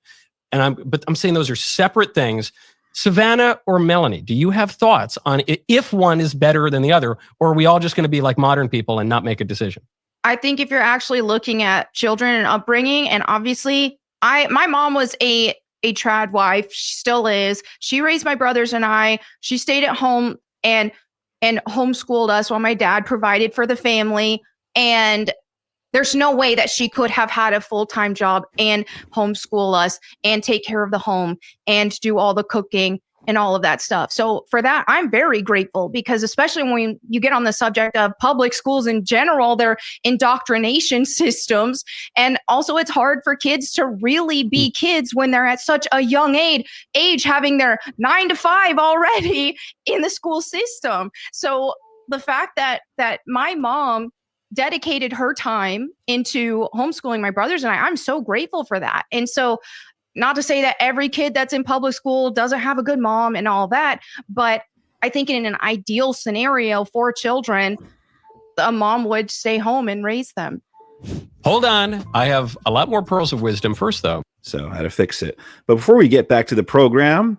[SPEAKER 1] And I'm saying those are separate things. Savannah or Melanie, do you have thoughts on if one is better than the other, or are we all just going to be like modern people and not make a decision?
[SPEAKER 5] I think if you're actually looking at children and upbringing, and obviously my mom was a trad wife, she still is. She raised my brothers and I. She stayed at home and homeschooled us while my dad provided for the family. And there's no way that she could have had a full-time job and homeschool us and take care of the home and do all the cooking and all of that stuff. So for that, I'm very grateful, because especially when you get on the subject of public schools in general, their indoctrination systems. And also it's hard for kids to really be kids when they're at such a young age having their 9 to 5 already in the school system. So the fact that my mom dedicated her time into homeschooling my brothers and I'm so grateful for that. And so, not to say that every kid that's in public school doesn't have a good mom and all that, but I think in an ideal scenario for children, a mom would stay home and raise them.
[SPEAKER 1] Hold on. I have a lot more pearls of wisdom first, though.
[SPEAKER 3] So how to fix it. But before we get back to the program,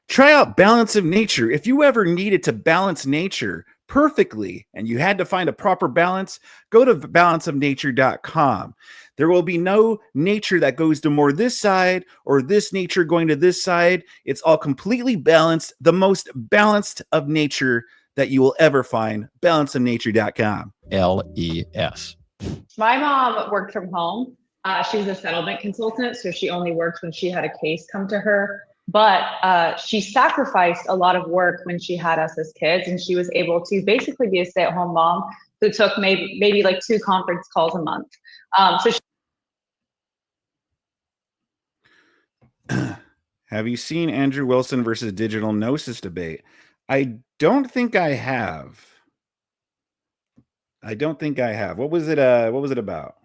[SPEAKER 3] try out Balance of Nature. If you ever needed to balance nature perfectly and you had to find a proper balance, go to balanceofnature.com. There will be no nature that goes to more this side or this nature going to this side. It's all completely balanced, the most balanced of nature that you will ever find. Balanceofnature.com.
[SPEAKER 1] LES.
[SPEAKER 4] My mom worked from home. She was a settlement consultant, so she only worked when she had a case come to her. But she sacrificed a lot of work when she had us as kids, and she was able to basically be a stay-at-home mom who took maybe like 2 conference calls a month.
[SPEAKER 3] Have you seen Andrew Wilson versus Digital Gnosis debate? I don't think I have. What was it about?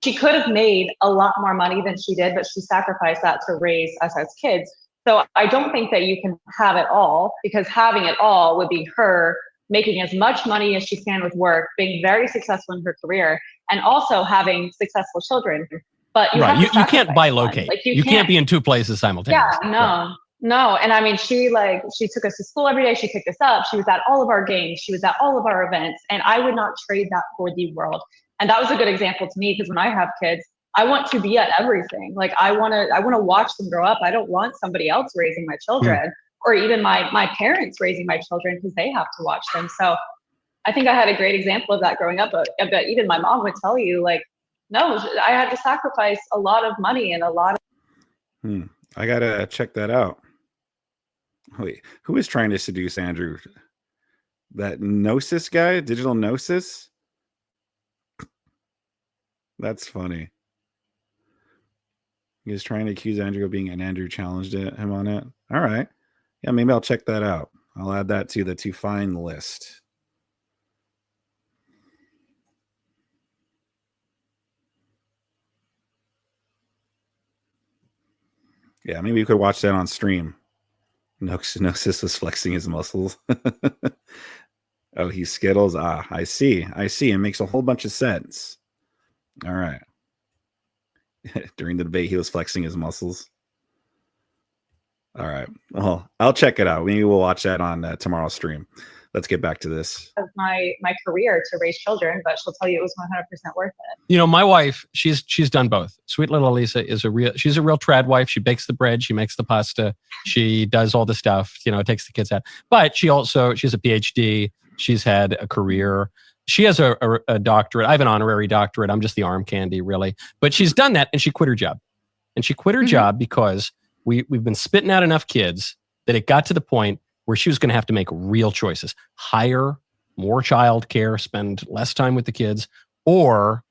[SPEAKER 4] She could have made a lot more money than she did, but she sacrificed that to raise us as kids. So I don't think that you can have it all, because having it all would be her making as much money as she can with work, being very successful in her career, and also having successful children. but you
[SPEAKER 1] Right.
[SPEAKER 4] have to
[SPEAKER 1] You can't
[SPEAKER 4] sacrifice one.
[SPEAKER 1] bilocate.
[SPEAKER 4] Like
[SPEAKER 1] You can't be in two places simultaneously.
[SPEAKER 4] Yeah, no. No, and I mean, she took us to school every day. She picked us up. She was at all of our games. She was at all of our events, and I would not trade that for the world. And that was a good example to me, because when I have kids, I want to be at everything. Like I want to watch them grow up. I don't want somebody else raising my children, or even my parents raising my children, because they have to watch them. So I think I had a great example of that growing up. But even my mom would tell you, like, no, I had to sacrifice a lot of money and a lot of.
[SPEAKER 3] I gotta check that out. Wait, who is trying to seduce Andrew? That Gnosis guy? Digital Gnosis? That's funny. He was trying to accuse Andrew of being, and Andrew challenged him on it. All right. Yeah, maybe I'll check that out. I'll add that to the to find list. Yeah, maybe you could watch that on stream. Gnosis was flexing his muscles. Oh, he's Skittles. Ah, I see. It makes a whole bunch of sense. All right. During the debate, he was flexing his muscles. All right. Well, I'll check it out. Maybe we'll watch that on tomorrow's stream. Let's get back to this.
[SPEAKER 4] Of my career to raise children, but she'll tell you it was 100% worth it.
[SPEAKER 1] You know, my wife, she's done both. Sweet little Lisa she's a real trad wife. She bakes the bread, she makes the pasta, she does all the stuff, takes the kids out. But she's a PhD. She's had a career. She has a doctorate. I have an honorary doctorate. I'm just the arm candy, really. But she's done that, and she quit her job. And she quit her job because we've been spitting out enough kids that it got to the point where she was going to have to make real choices: hire more childcare, spend less time with the kids, or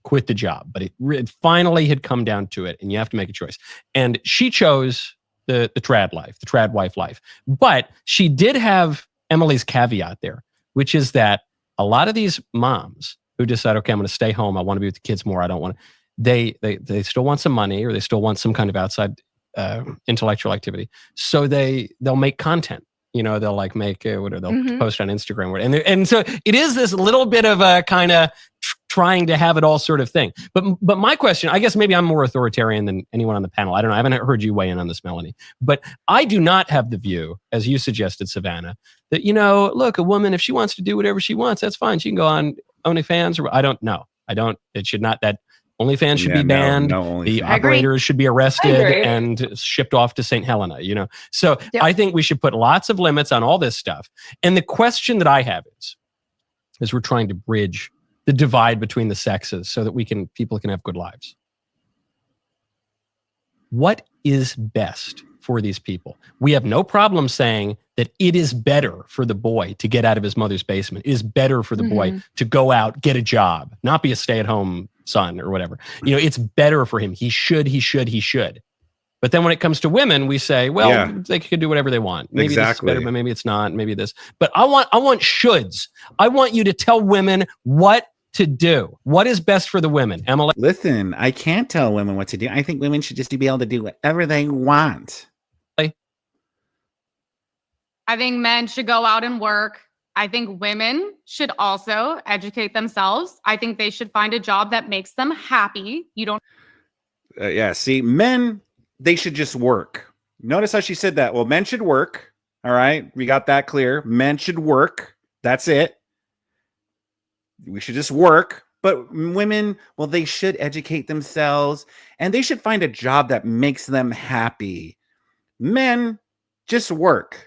[SPEAKER 1] quit the job. But it finally had come down to it, and you have to make a choice. And she chose the trad life, the trad wife life. But she did have Emily's caveat there, which is that a lot of these moms who decide, okay, I'm going to stay home, I want to be with the kids more, I don't want to, they still want some money, or they still want some kind of outside intellectual activity. So they'll make content. They'll like make they'll post on Instagram, and so it is this little bit of a kind of trying to have it all sort of thing. But my question, I guess maybe I'm more authoritarian than anyone on the panel. I don't know. I haven't heard you weigh in on this, Melanie. But I do not have the view, as you suggested, Savannah, that look, a woman, if she wants to do whatever she wants, that's fine. She can go on OnlyFans, or I don't know. It should not. That OnlyFans should be banned.
[SPEAKER 3] No
[SPEAKER 1] the operators should be arrested and shipped off to St. Helena, So I think we should put lots of limits on all this stuff. And the question that I have is we're trying to bridge the divide between the sexes so that people can have good lives. What is best for these people? We have no problem saying that it is better for the boy to get out of his mother's basement. It is better for the boy to go out, get a job, not be a stay-at-home son or whatever. It's better for him. He should. But then when it comes to women, we say, well, they can do whatever they want. Maybe this is better, but maybe it's not. Maybe this. But I want shoulds. I want you to tell women what to do. What is best for the women? Emily?
[SPEAKER 3] Listen, I can't tell women what to do. I think women should just be able to do whatever they want.
[SPEAKER 2] I think men should go out and work. I think women should also educate themselves. I think they should find a job that makes them happy. You don't.
[SPEAKER 3] See, men, they should just work. Notice how she said that. Well, men should work. All right. We got that clear. Men should work. That's it. We should just work. But women, well, they should educate themselves, and they should find a job that makes them happy. Men, just work.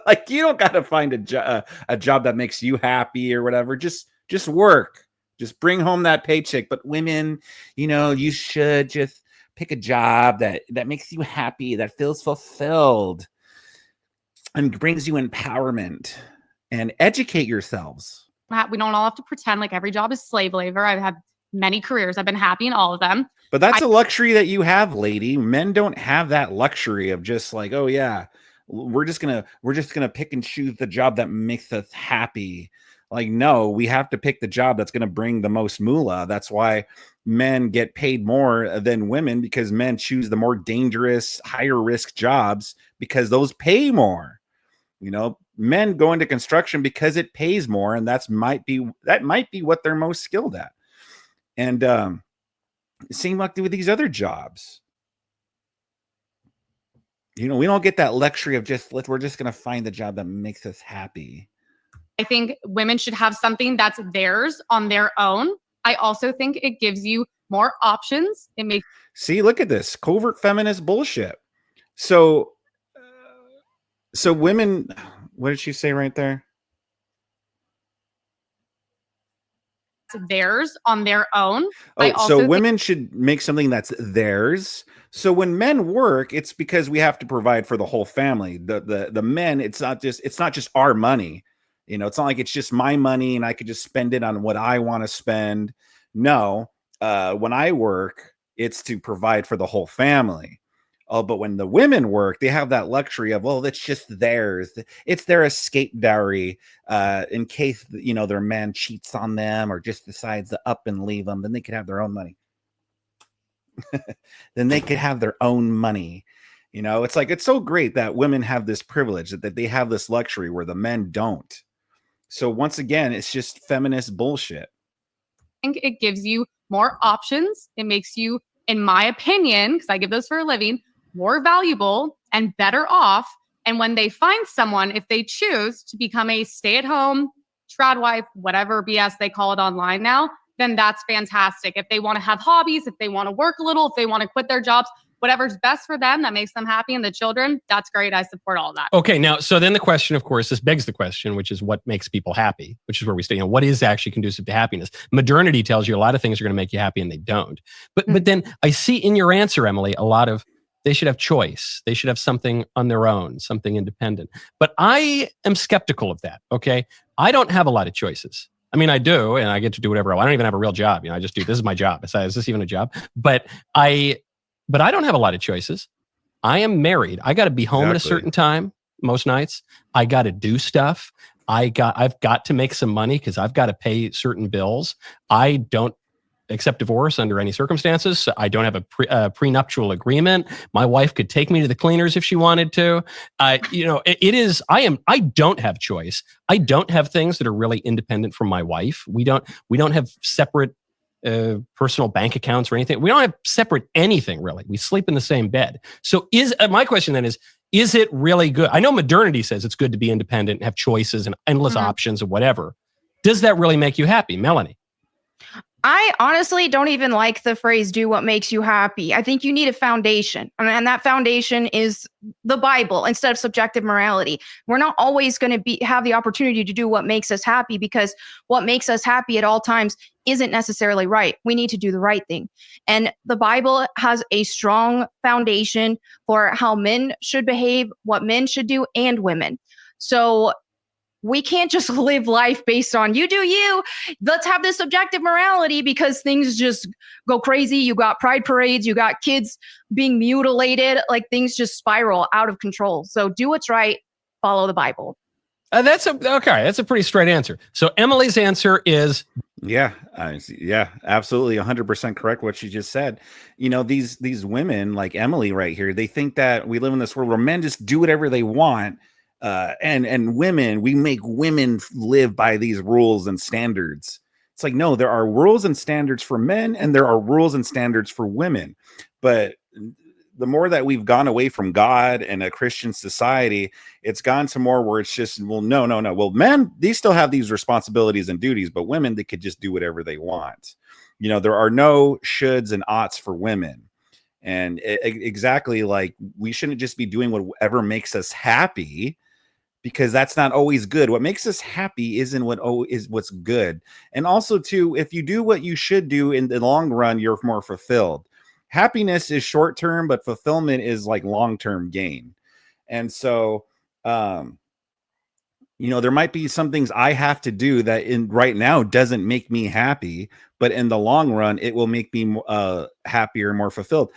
[SPEAKER 3] Like, you don't got to find a job that makes you happy or whatever. Just work. Just bring home that paycheck. But women, you should just pick a job that makes you happy, that feels fulfilled and brings you empowerment, and educate yourselves.
[SPEAKER 2] We don't all have to pretend like every job is slave labor. I've had many careers. I've been happy in all of them.
[SPEAKER 3] But that's a luxury that you have, lady. Men don't have that luxury of just like, oh yeah, we're just gonna pick and choose the job that makes us happy. Like, no, we have to pick the job that's gonna bring the most moolah. That's why men get paid more than women, because men choose the more dangerous, higher risk jobs because those pay more. Men go into construction because it pays more, and that might be what they're most skilled at. And Same like with these other jobs. You know, we don't get that luxury of we're just going to find the job that makes us happy.
[SPEAKER 2] I think women should have something that's theirs on their own. I also think it gives you more options. It makes
[SPEAKER 3] See, look at this covert feminist bullshit. So women, what did she say right there?
[SPEAKER 2] theirs on their own.
[SPEAKER 3] Oh, so women should make something that's theirs. So when men work, it's because we have to provide for the whole family. The men, it's not just our money. You know, it's not like it's just my money and I could just spend it on what I want to spend. No, when I work, it's to provide for the whole family. Oh, but when the women work, they have that luxury of, well, it's just theirs. It's their escape dowry in case, you know, their man cheats on them or just decides to up and leave them. Then they could have their own money. Then they could have their own money. You know, it's like, it's so great that women have this privilege, that they have this luxury where the men don't. So once again, it's just feminist bullshit.
[SPEAKER 2] I think it gives you more options. It makes you, in my opinion, because I give those for a living, more valuable and better off. And when they find someone, if they choose to become a stay-at-home, trad wife, whatever BS they call it online now, then that's fantastic. If they want to have hobbies, if they want to work a little, if they want to quit their jobs, whatever's best for them that makes them happy and the children, that's great. I support all of that.
[SPEAKER 1] Okay, now, so then the question, of course, this begs the question, which is what makes people happy, which is where we stay. You know, what is actually conducive to happiness? Modernity tells you a lot of things are going to make you happy and they don't. But then I see in your answer, Emily, a lot of they should have choice. They should have something on their own, something independent. But I am skeptical of that, okay? I don't have a lot of choices. I mean, I do, and I get to do whatever I want. I don't even have a real job. You know, I just do, this is my job. Is this even a job? But I don't have a lot of choices. I am married. I got to be home at a certain time most nights. I got to do stuff. I've got to make some money because I've got to pay certain bills. I don't accept divorce under any circumstances. I don't have a prenuptial agreement. My wife could take me to the cleaners if she wanted to. You know, I don't have choice. I don't have things that are really independent from my wife. We don't have separate personal bank accounts or anything. We don't have separate anything really. We sleep in the same bed. So my question then is it really good? I know modernity says it's good to be independent and have choices and endless options and whatever. Does that really make you happy, Melanie?
[SPEAKER 5] I honestly don't even like the phrase "do what makes you happy." I think you need a foundation, and that foundation is the Bible instead of subjective morality. We're not always going to have the opportunity to do what makes us happy, because what makes us happy at all times isn't necessarily right. We need to do the right thing. And the Bible has a strong foundation for how men should behave, what men should do, and women. So we can't just live life based on you do you. Let's have this subjective morality because things just go crazy. You got pride parades, you got kids being mutilated, like things just spiral out of control. So do what's right, follow the Bible.
[SPEAKER 1] That's a pretty straight answer. So Emily's answer is
[SPEAKER 3] yeah, absolutely 100% correct what she just said. You know, these women like Emily right here, they think that we live in this world where men just do whatever they want. And women, we make women live by these rules and standards. It's like, no, there are rules and standards for men and there are rules and standards for women. But the more that we've gone away from God and a Christian society, it's gone to more where it's just, well, no. Well, men, they still have these responsibilities and duties, but women, they could just do whatever they want. You know, there are no shoulds and oughts for women. And exactly, like, we shouldn't just be doing whatever makes us happy, because that's not always good. What makes us happy isn't what's good. And also too, if you do what you should do in the long run, you're more fulfilled. Happiness is short-term, but fulfillment is like long-term gain. And so, you know, there might be some things I have to do that right now doesn't make me happy, but in the long run, it will make me happier, more fulfilled.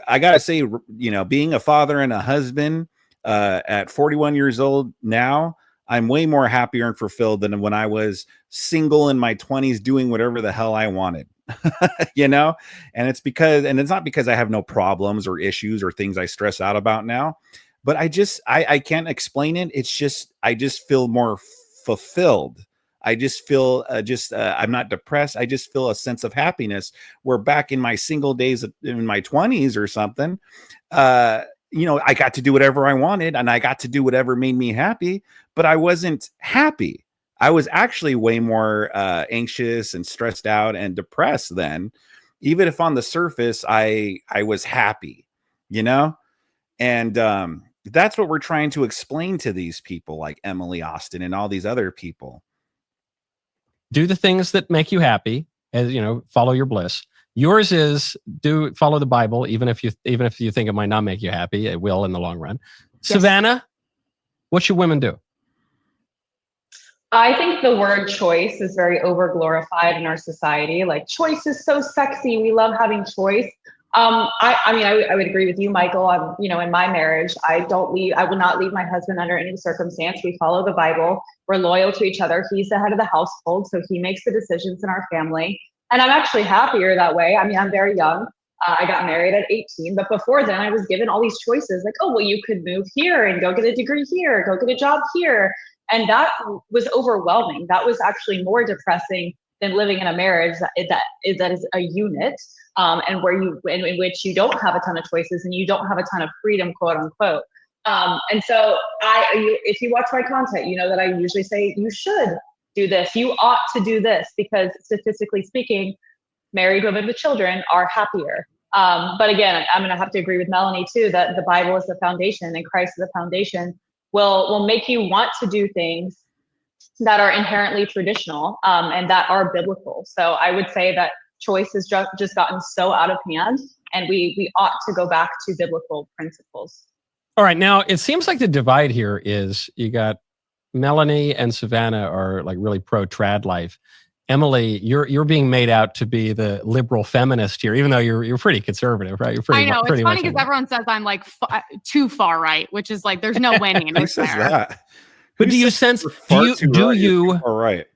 [SPEAKER 3] I got to say, you know, being a father and a husband, at 41 years old now, I'm way more happier and fulfilled than when I was single in my 20s doing whatever the hell I wanted. You know, and it's not because I have no problems or issues or things I stress out about now, but I can't explain it. It's just, I just feel more fulfilled. I just feel I'm not depressed. I just feel a sense of happiness. Where back in my single days in my 20s or something, I got to do whatever I wanted and I got to do whatever made me happy, but I wasn't happy. I was actually way more anxious and stressed out and depressed then, even if on the surface I was happy, and that's what we're trying to explain to these people like Emily Austin and all these other people.
[SPEAKER 1] Do the things that make you happy, as follow your bliss. Yours is follow the Bible, even if you think it might not make you happy, it will in the long run. Yes. Savannah, what should women do?
[SPEAKER 4] I think the word choice is very overglorified in our society. Like, choice is so sexy. We love having choice. I would agree with you, Michael. In my marriage, I will not leave my husband under any circumstance. We follow the Bible. We're loyal to each other. He's the head of the household, so he makes the decisions in our family. And I'm actually happier that way. I'm very young. I got married at 18, but before then I was given all these choices like, oh, well, you could move here and go get a degree here, go get a job here. And that was overwhelming. That was actually more depressing than living in a marriage that is a unit, and in which you don't have a ton of choices and you don't have a ton of freedom, quote unquote. And so if you watch my content, you know that I usually say you should do this. You ought to do this because statistically speaking, married women with children are happier. But again, I'm going to have to agree with Melanie too, that the Bible is the foundation and Christ is the foundation. Will make you want to do things that are inherently traditional and that are biblical. So I would say that choice has just gotten so out of hand, and we ought to go back to biblical principles.
[SPEAKER 1] All right, now it seems like the divide here is you got Melanie and Savannah are like really pro trad life. Emily, you're being made out to be the liberal feminist here, even though you're pretty conservative, right?
[SPEAKER 2] I know. It's funny because everyone says I'm like too far right, which is like there's no winning.
[SPEAKER 3] Who says that?
[SPEAKER 1] But do you sense? Do you
[SPEAKER 3] all right?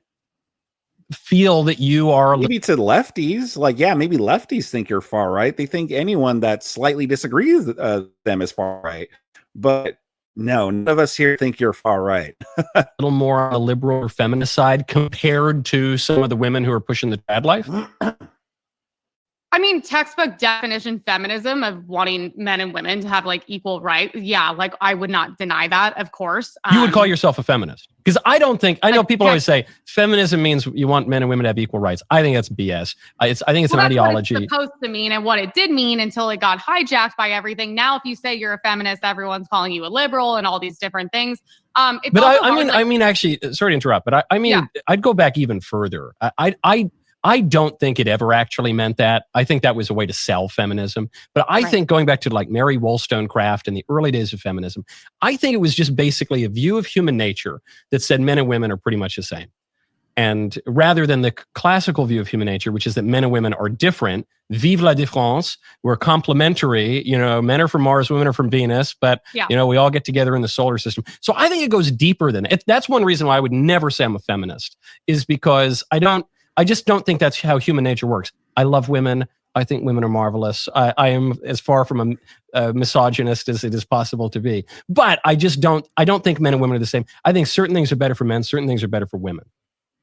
[SPEAKER 1] Feel that you are
[SPEAKER 3] maybe to lefties? Like, yeah, maybe lefties think you're far right. They think anyone that slightly disagrees with them is far right. But no, none of us here think you're far right.
[SPEAKER 1] A little more on the liberal or feminist side compared to some of the women who are pushing the trad life?
[SPEAKER 2] I mean, textbook definition feminism of wanting men and women to have like equal rights. Yeah, like I would not deny that, of course.
[SPEAKER 1] You would call yourself a feminist? Because I know people always say feminism means you want men and women to have equal rights. I think that's BS. I think it's an ideology.
[SPEAKER 2] What it's supposed to mean and what it did mean until it got hijacked by everything. Now, if you say you're a feminist, everyone's calling you a liberal and all these different things.
[SPEAKER 1] I mean, actually, sorry to interrupt, but I'd go back even further. I don't think it ever actually meant that. I think that was a way to sell feminism. But I think going back to like Mary Wollstonecraft in the early days of feminism, I think it was just basically a view of human nature that said men and women are pretty much the same. And rather than the classical view of human nature, which is that men and women are different, vive la différence, we're complementary, men are from Mars, women are from Venus, but we all get together in the solar system. So I think it goes deeper than it. That's one reason why I would never say I'm a feminist, is because I just don't think that's how human nature works. I love women. I think women are marvelous. I am as far from a misogynist as it is possible to be. But I don't think men and women are the same. I think certain things are better for men. Certain things are better for women.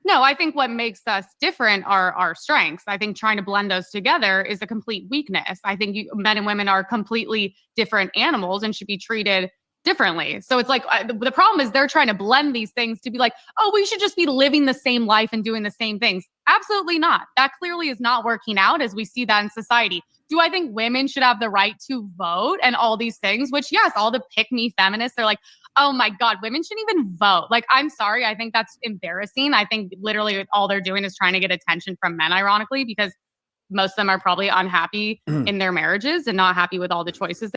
[SPEAKER 2] No, I think what makes us different are our strengths. I think trying to blend those together is a complete weakness. I think men and women are completely different animals and should be treated differently. So it's like the problem is they're trying to blend these things to be like, oh, we should just be living the same life and doing the same things. Absolutely not. That clearly is not working out as we see that in society. Do I think women should have the right to vote and all these things? Which, yes, all the pick-me feminists, they're like, oh my God, women shouldn't even vote. Like, I'm sorry. I think that's embarrassing. I think literally all they're doing is trying to get attention from men, ironically, because most of them are probably unhappy in their marriages and not happy with all the choices.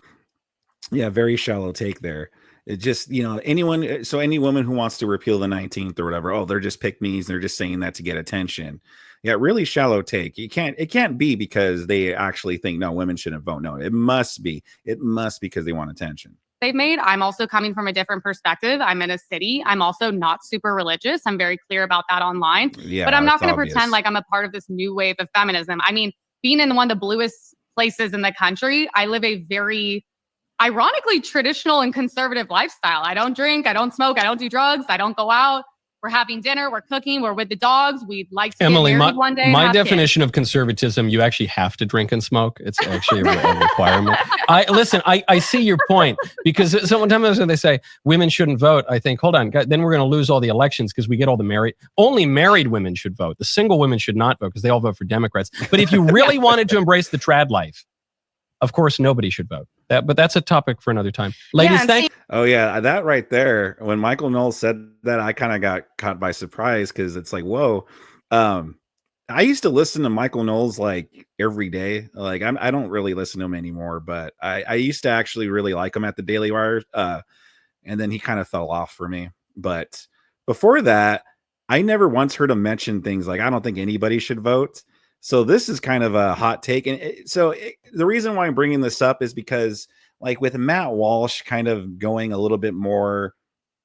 [SPEAKER 3] Yeah, very shallow take there. It just, any woman who wants to repeal the 19th or whatever, oh, they're just pick-me's, they're just saying that to get attention. Yeah, really shallow take. It can't be because they actually think, no, women shouldn't vote. No, it must be because they want attention.
[SPEAKER 2] They've made. I'm also coming from a different perspective. I'm in a city. I'm also not super religious. I'm very clear about that online.
[SPEAKER 3] Yeah,
[SPEAKER 2] but I'm not going to pretend like I'm a part of this new wave of feminism. I mean, being in one of the bluest places in the country, I live a very ironically traditional and conservative lifestyle. I don't drink, I don't smoke, I don't do drugs, I don't go out. we're having dinner, we're cooking, we're with the dogs. We'd like to
[SPEAKER 1] Emily,
[SPEAKER 2] get married one day.
[SPEAKER 1] my definition of conservatism, you actually have to drink and smoke. It's actually a requirement. I see your point, because sometimes when they say women shouldn't vote, I think, hold on, then we're going to lose all the elections because we get all the married. Only married women should vote. The single women should not vote because they all vote for Democrats. But if you really wanted to embrace the trad life, of course, nobody should vote. But that's a topic for another time. Ladies,
[SPEAKER 3] Oh, yeah. That right there. When Michael Knowles said that, I kind of got caught by surprise, because it's like, whoa. I used to listen to Michael Knowles like every day. Like, I don't really listen to him anymore, but I used to actually really like him at the Daily Wire. And then he kind of fell off for me. But before that, I never once heard him mention things like, I don't think anybody should vote. So this is kind of a hot take. And the reason why I'm bringing this up is because, like, with Matt Walsh kind of going a little bit more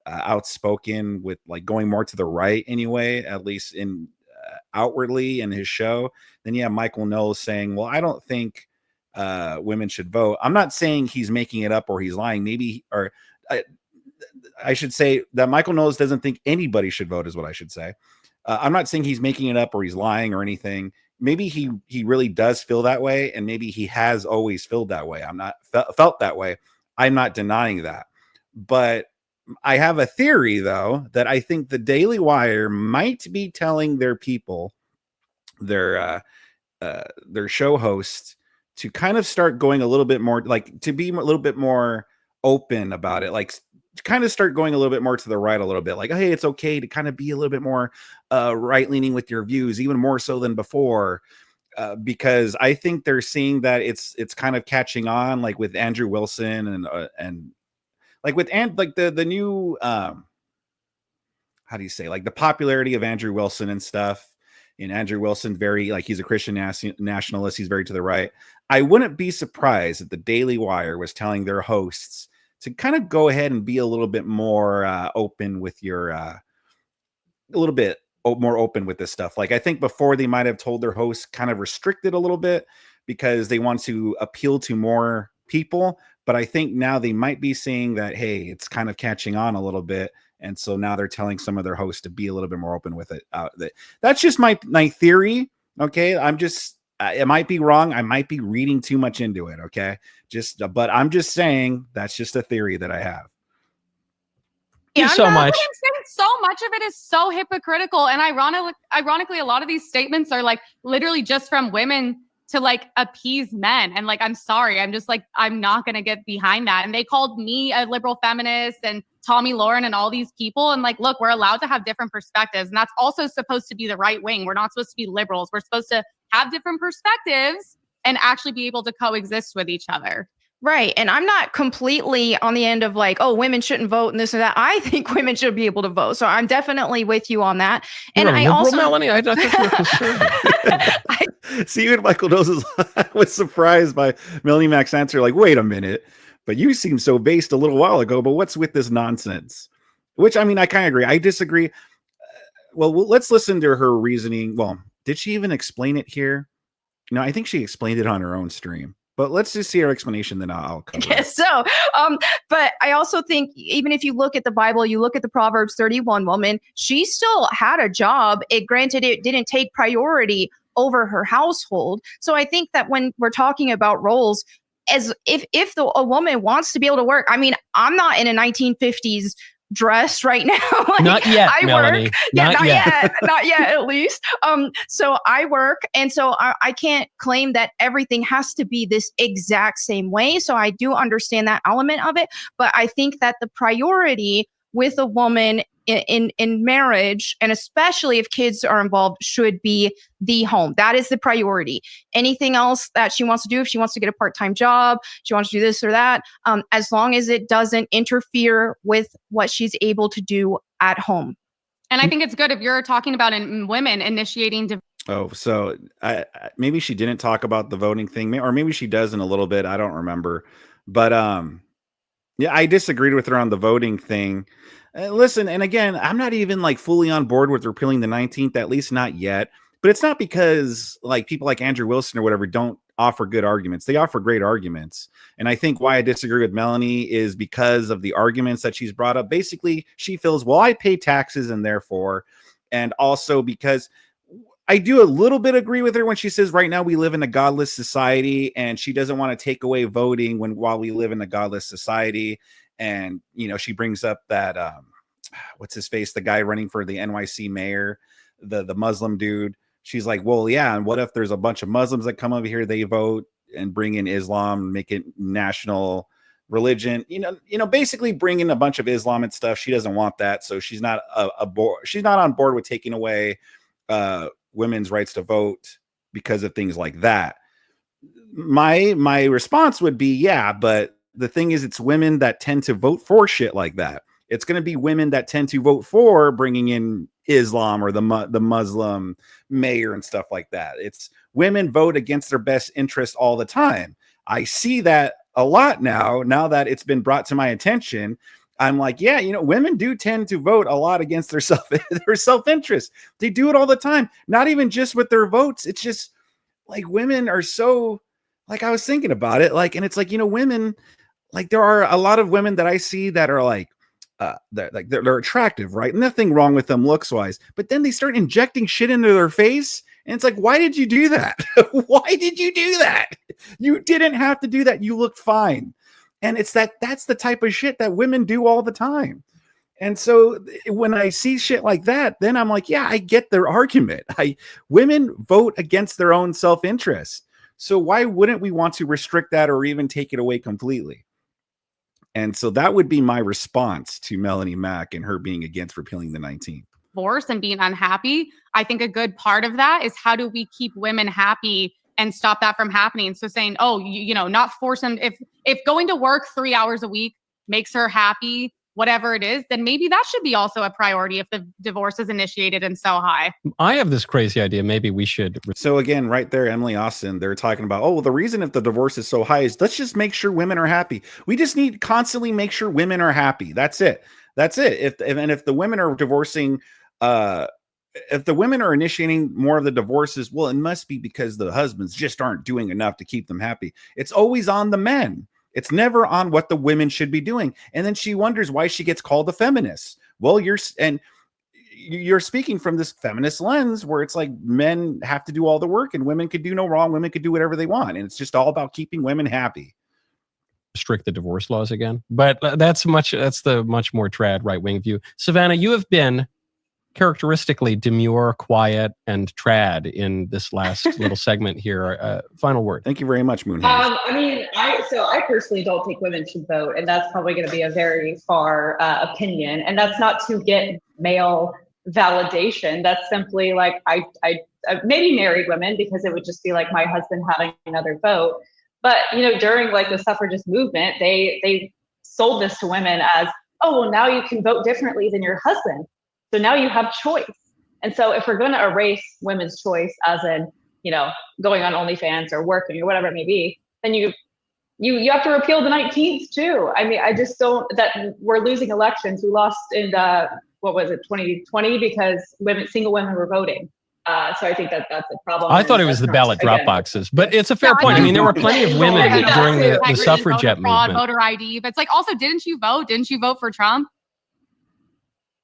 [SPEAKER 3] outspoken, with like going more to the right anyway, at least in outwardly in his show, then you have Michael Knowles saying, well, I don't think women should vote. I'm not saying he's making it up or he's lying. Maybe, or I should say that Michael Knowles doesn't think anybody should vote, is what I should say. I'm not saying he's making it up or he's lying or anything. Maybe he really does feel that way, and maybe he has always felt that way. Felt that way. I'm not denying that. But I have a theory, though, that I think the Daily Wire might be telling their people, their show hosts, to kind of start going a little bit more, like, to be a little bit more open about it, like kind of start going a little bit more to the right a little bit, like, hey, it's okay to kind of be a little bit more right leaning with your views, even more so than before, because I think they're seeing that it's kind of catching on, like with Andrew Wilson and like with the new how do you say, like the popularity of Andrew Wilson and stuff. And Andrew Wilson, very, like, he's a Christian nationalist, he's very to the right. I wouldn't be surprised if the Daily Wire was telling their hosts to kind of go ahead and be a little bit more open with your, a little bit more open with this stuff. Like, I think before they might have told their hosts kind of restricted a little bit because they want to appeal to more people. But I think now they might be seeing that, hey, it's kind of catching on a little bit. And so now they're telling some of their hosts to be a little bit more open with it. That's just my theory. Okay. It might be wrong. I might be reading too much into it. Okay. But I'm just saying that's just a theory that I have.
[SPEAKER 1] Thank you so much.
[SPEAKER 2] I'm saying so much of it is so hypocritical. And ironically, a lot of these statements are like literally just from women to like appease men. And like, I'm sorry, I'm just like, I'm not going to get behind that. And they called me a liberal feminist and Tommy Lauren and all these people. And like, look, we're allowed to have different perspectives. And that's also supposed to be the right wing. We're not supposed to be liberals. We're supposed to have different perspectives and actually be able to coexist with each other.
[SPEAKER 5] Right. And I'm not completely on the end of like, oh, women shouldn't vote and this and that. I think women should be able to vote. So I'm definitely with you on that.
[SPEAKER 1] You're
[SPEAKER 5] and I
[SPEAKER 1] liberal,
[SPEAKER 5] also,
[SPEAKER 1] Melanie, I thought you were conservative.
[SPEAKER 3] See, even Michael Knowles was surprised by Melanie Mac's answer. Like, wait a minute, but you seem so based a little while ago, but what's with this nonsense? Which, I mean, I kind of agree. I disagree. Well, let's listen to her reasoning. Well, did she even explain it here? No, I think she explained it on her own stream. But let's just see her explanation, then I'll cover it.
[SPEAKER 5] So, but I also think even if you look at the Bible, you look at the Proverbs 31 woman, she still had a job. Granted, it didn't take priority over her household. So I think that when we're talking about roles, as if a woman wants to be able to work, I mean, I'm not in a 1950s dress right now. Like,
[SPEAKER 1] not yet,
[SPEAKER 5] I
[SPEAKER 1] Melanie.
[SPEAKER 5] work. Yeah,
[SPEAKER 1] not yet.
[SPEAKER 5] Not yet, at least. So I work, and so I can't claim that everything has to be this exact same way. So I do understand that element of it, but I think that the priority with a woman in marriage, and especially if kids are involved, should be the home. That is the priority. Anything else that she wants to do, if she wants to get a part-time job, she wants to do this or that, as long as it doesn't interfere with what she's able to do at home.
[SPEAKER 2] And I think it's good if you're talking about women initiating divorce.
[SPEAKER 3] Oh, so maybe she didn't talk about the voting thing, or maybe she does in a little bit. I don't remember. But yeah, I disagreed with her on the voting thing. Listen, and again, I'm not even like fully on board with repealing the 19th, at least not yet. But it's not because like people like Andrew Wilson or whatever don't offer good arguments. They offer great arguments. And I think why I disagree with Melanie is because of the arguments that she's brought up. Basically, she feels, well, I pay taxes and therefore, and also because I do a little bit agree with her when she says right now we live in a godless society, and she doesn't want to take away voting while we live in a godless society. And, you know, she brings up that, what's his face? The guy running for the NYC mayor, the Muslim dude. She's like, well, yeah. And what if there's a bunch of Muslims that come over here, they vote and bring in Islam, make it national religion, you know, basically bring in a bunch of Islam and stuff. She doesn't want that. So she's not she's not on board with taking away women's rights to vote because of things like that. My response would be, yeah, but the thing is, it's women that tend to vote for shit like that. It's going to be women that tend to vote for bringing in Islam or the Muslim mayor and stuff like that. It's women vote against their best interest all the time. I see that a lot now that it's been brought to my attention. I'm like, yeah, you know, women do tend to vote a lot against their self-interest. They do it all the time. Not even just with their votes. It's just like women are so, like, I was thinking about it, like, and it's like, you know, women, like, there are a lot of women that I see that are like, they're attractive, right? Nothing wrong with them looks wise, but then they start injecting shit into their face, and it's like, why did you do that? Why did you do that? You didn't have to do that. You looked fine. And it's that's the type of shit that women do all the time. And so when I see shit like that, then I'm like, yeah, I get their argument. Women vote against their own self-interest. So why wouldn't we want to restrict that or even take it away completely? And so that would be my response to Melanie Mack and her being against repealing the 19th.
[SPEAKER 2] Divorce and being unhappy. I think a good part of that is how do we keep women happy and stop that from happening? So saying, oh, you know, not force them. If going to work 3 hours a week makes her happy, whatever it is, then maybe that should be also a priority if the divorce is initiated and so high.
[SPEAKER 1] I have this crazy idea. Maybe we should.
[SPEAKER 3] So again, right there, Emily Austin, they're talking about, oh, well, the reason if the divorce is so high is let's just make sure women are happy. We just need to constantly make sure women are happy. That's it. That's it. If the women are divorcing, if the women are initiating more of the divorces, well, it must be because the husbands just aren't doing enough to keep them happy. It's always on the men. It's never on what the women should be doing. And then she wonders why she gets called a feminist. Well, you're speaking from this feminist lens where it's like men have to do all the work and women could do no wrong. Women could do whatever they want. And it's just all about keeping women happy.
[SPEAKER 1] Restrict the divorce laws again. But that's the much more trad right-wing view. Savannah, you have been characteristically demure, quiet, and trad in this last little segment here. Final word.
[SPEAKER 3] Thank you very much, Moonhaze.
[SPEAKER 4] I mean, I personally don't think women should vote, and that's probably going to be a very far opinion. And that's not to get male validation. That's simply like I maybe married women because it would just be like my husband having another vote. But you know, during like the suffragist movement, they sold this to women as, oh, well, now you can vote differently than your husband. So now you have choice. And so if we're going to erase women's choice as in, you know, going on OnlyFans or working or whatever it may be, then you have to repeal the 19th too. I mean, I just don't, that we're losing elections. We lost in 2020 because single women were voting. So I think that's a problem.
[SPEAKER 1] I thought it was the ballot drop boxes, but it's a fair point. I mean, there were plenty of women during the suffragette movement.
[SPEAKER 2] Voter ID. But it's like, also, didn't you vote? Didn't you vote for Trump?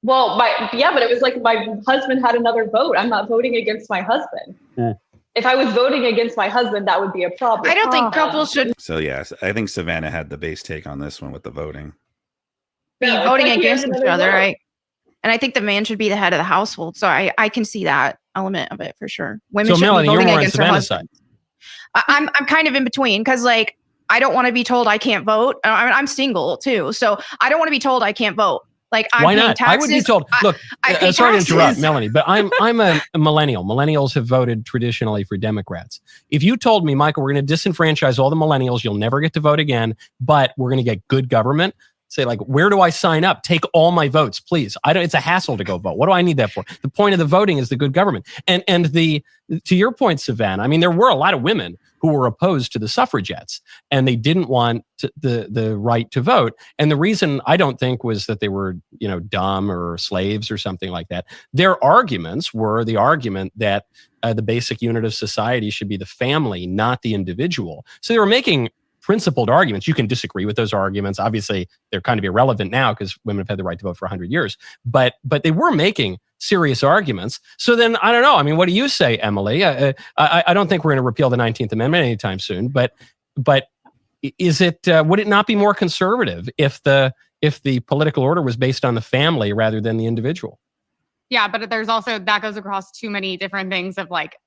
[SPEAKER 4] Well, but it was like my husband had another vote. I'm not voting against my husband.
[SPEAKER 1] Mm.
[SPEAKER 4] If I was voting against my husband, that would be a problem.
[SPEAKER 5] I don't think couples should
[SPEAKER 3] So yes, I think Savannah had the base take on this one with the voting.
[SPEAKER 5] be voting against each other, right? And I think the man should be the head of the household. So I can see that element of it for sure. Women
[SPEAKER 1] so
[SPEAKER 5] should
[SPEAKER 1] Melanie,
[SPEAKER 5] be voting
[SPEAKER 1] you're more on
[SPEAKER 5] against their
[SPEAKER 1] Savannah's
[SPEAKER 5] husband.
[SPEAKER 1] side.
[SPEAKER 5] I'm kind of in between because like I don't want to be told I can't vote. I mean, I'm single too, so I don't want to be told I can't vote. Like, I'm
[SPEAKER 1] why
[SPEAKER 5] paying
[SPEAKER 1] not?
[SPEAKER 5] taxes.
[SPEAKER 1] I would be told. Look, sorry to interrupt, Melanie, but I'm a millennial. Millennials have voted traditionally for Democrats. If you told me, Michael, we're going to disenfranchise all the millennials, you'll never get to vote again, but we're going to get good government. Say like, where do I sign up? Take all my votes, please. It's a hassle to go vote. What do I need that for? The point of the voting is the good government. And to your point, Savannah, I mean, there were a lot of women who were opposed to the suffragettes and they didn't want the right to vote. And the reason I don't think was that they were, dumb or slaves or something like that. Their arguments were the argument that the basic unit of society should be the family, not the individual. So they were making principled arguments. You can disagree with those arguments. Obviously, they're kind of irrelevant now because women have had the right to vote for 100 years. But they were making serious arguments. So then, I don't know. I mean, what do you say, Emily? I don't think we're going to repeal the 19th Amendment anytime soon. But is it? Would it not be more conservative if the political order was based on the family rather than the individual?
[SPEAKER 2] Yeah, but there's also, that goes across too many different things of like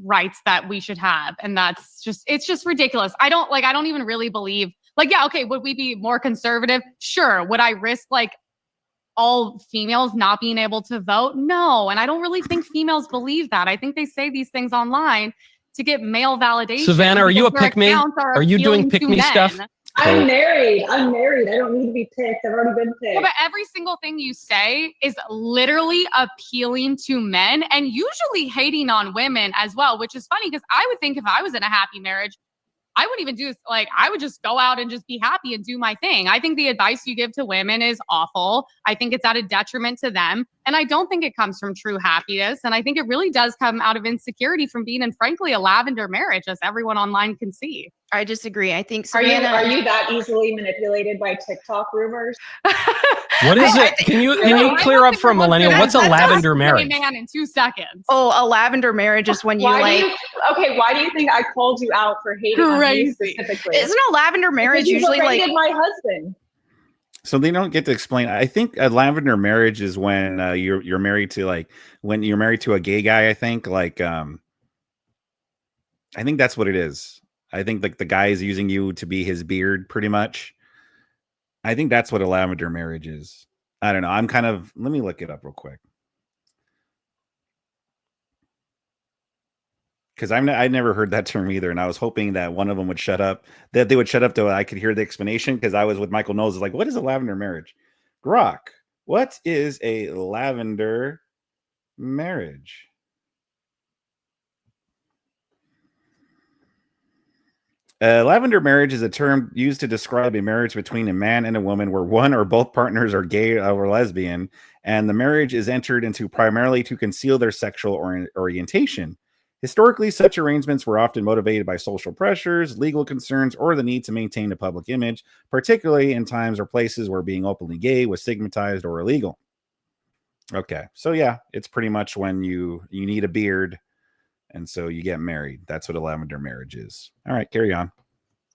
[SPEAKER 2] rights that we should have. And it's just ridiculous. I don't even really believe, like, yeah, okay, would we be more conservative? Sure. Would I risk like all females not being able to vote? No. And I don't really think females believe that. I think they say these things online to get male validation.
[SPEAKER 1] Savannah, are you a pick-me? Are you doing pick-me stuff?
[SPEAKER 4] I'm married. I don't need to be picked. I've already been picked.
[SPEAKER 2] Yeah, but every single thing you say is literally appealing to men and usually hating on women as well, which is funny because I would think if I was in a happy marriage, I wouldn't even do this. Like, I would just go out and just be happy and do my thing. I think the advice you give to women is awful. I think it's at a detriment to them. And I don't think it comes from true happiness. And I think it really does come out of insecurity from being in, frankly, a lavender marriage, as everyone online can see.
[SPEAKER 5] I disagree. I think
[SPEAKER 4] Savannah, are you that easily manipulated by TikTok rumors?
[SPEAKER 1] What is it? Can you clear up for a millennial? What's a lavender marriage?
[SPEAKER 2] Man, in 2 seconds.
[SPEAKER 5] Oh, a lavender marriage is when you
[SPEAKER 4] why do you think I called you out for hating on me specifically?
[SPEAKER 5] Isn't a lavender marriage usually like
[SPEAKER 4] my husband?
[SPEAKER 3] So they don't get to explain. I think a lavender marriage is when you're married to, like, when you're married to a gay guy. I think I think that's what it is. I think like the guy is using you to be his beard, pretty much. I think that's what a lavender marriage is. I don't know. Let me look it up real quick. Because I never heard that term either, and I was hoping that one of them would shut up. That they would shut up so I could hear the explanation. Because I was with Michael Knowles, like, what is a lavender marriage? Grok, what is a lavender marriage? Lavender marriage is a term used to describe a marriage between a man and a woman where one or both partners are gay or lesbian, and the marriage is entered into primarily to conceal their sexual orientation. Historically, such arrangements were often motivated by social pressures, legal concerns, or the need to maintain a public image, particularly in times or places where being openly gay was stigmatized or illegal. Okay, so yeah, it's pretty much when you need a beard, and so you get married. That's what a lavender marriage is. All right, carry on.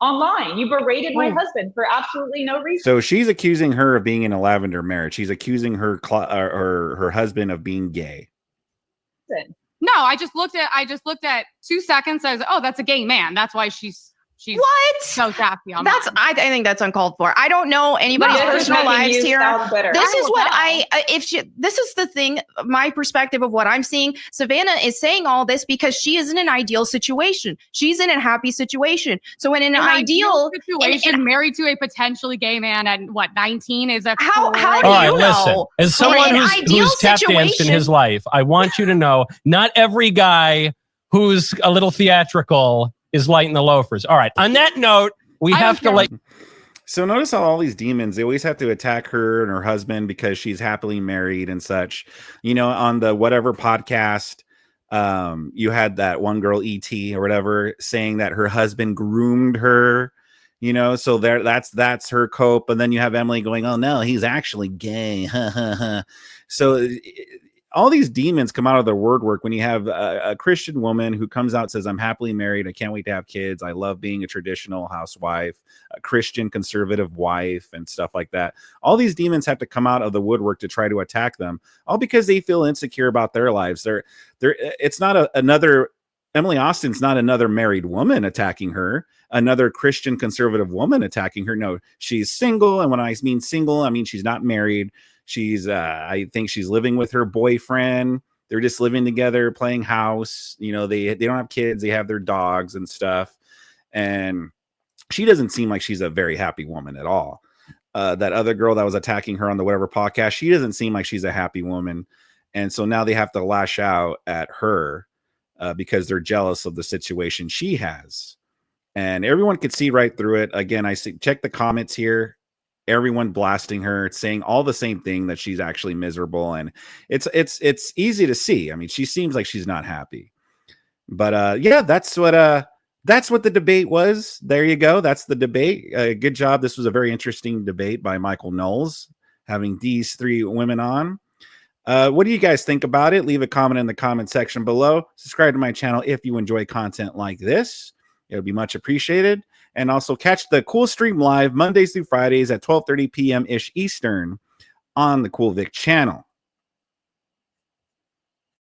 [SPEAKER 4] Online, you berated my husband for absolutely no reason.
[SPEAKER 3] So she's accusing her of being in a lavender marriage. She's accusing her husband of being gay.
[SPEAKER 2] No, I just looked at 2 seconds. I was like, oh, that's a gay man. That's why she's
[SPEAKER 5] what?
[SPEAKER 2] So sassy on
[SPEAKER 5] that's
[SPEAKER 2] that.
[SPEAKER 5] I think that's uncalled for. I don't know anybody's personal lives here. This is what this is the thing, my perspective of what I'm seeing. Savannah is saying all this because she is in an ideal situation. She's in a happy situation. So in an ideal
[SPEAKER 2] situation, married to a potentially gay man at what, 19 is a
[SPEAKER 5] how do
[SPEAKER 1] all
[SPEAKER 5] you
[SPEAKER 1] right,
[SPEAKER 5] know?
[SPEAKER 1] listen. As someone who's tap danced in his life, I want you to know not every guy who's a little theatrical is lighting the loafers. All right. On that note, we have to like.
[SPEAKER 3] So notice how all these demons, they always have to attack her and her husband because she's happily married and such. You know, on the whatever podcast, you had that one girl, E.T. or whatever, saying that her husband groomed her. You know, so that's her cope. And then you have Emily going, "Oh no, he's actually gay." So all these demons come out of their word work when you have a Christian woman who comes out and says, I'm happily married. I can't wait to have kids. I love being a traditional housewife, a Christian conservative wife, and stuff like that. All these demons have to come out of the woodwork to try to attack them, all because they feel insecure about their lives. It's not another Emily Austin's not another married woman attacking her, another Christian conservative woman attacking her. No, she's single. And when I mean single, I mean she's not married. She's I think she's living with her boyfriend. They're just living together, playing house. You know, they don't have kids. They have their dogs and stuff. And she doesn't seem like she's a very happy woman at all. That other girl that was attacking her on the whatever podcast, she doesn't seem like she's a happy woman. And so now they have to lash out at her because they're jealous of the situation she has. And everyone could see right through it. Again, I see, check the comments here. everyone blasting her. It's saying all the same thing, that she's actually miserable. And it's easy to see. I mean, she seems like she's not happy. But yeah, that's what the debate was. There you go. That's the debate. Good job. This was a very interesting debate by Michael Knowles, having these three women on. What do you guys think about it? Leave a comment in the comment section below. Subscribe to my channel if you enjoy content like this. It would be much appreciated. And also catch the Cool Stream live Mondays through Fridays at 12:30 p.m. ish Eastern on the Cool Vic channel.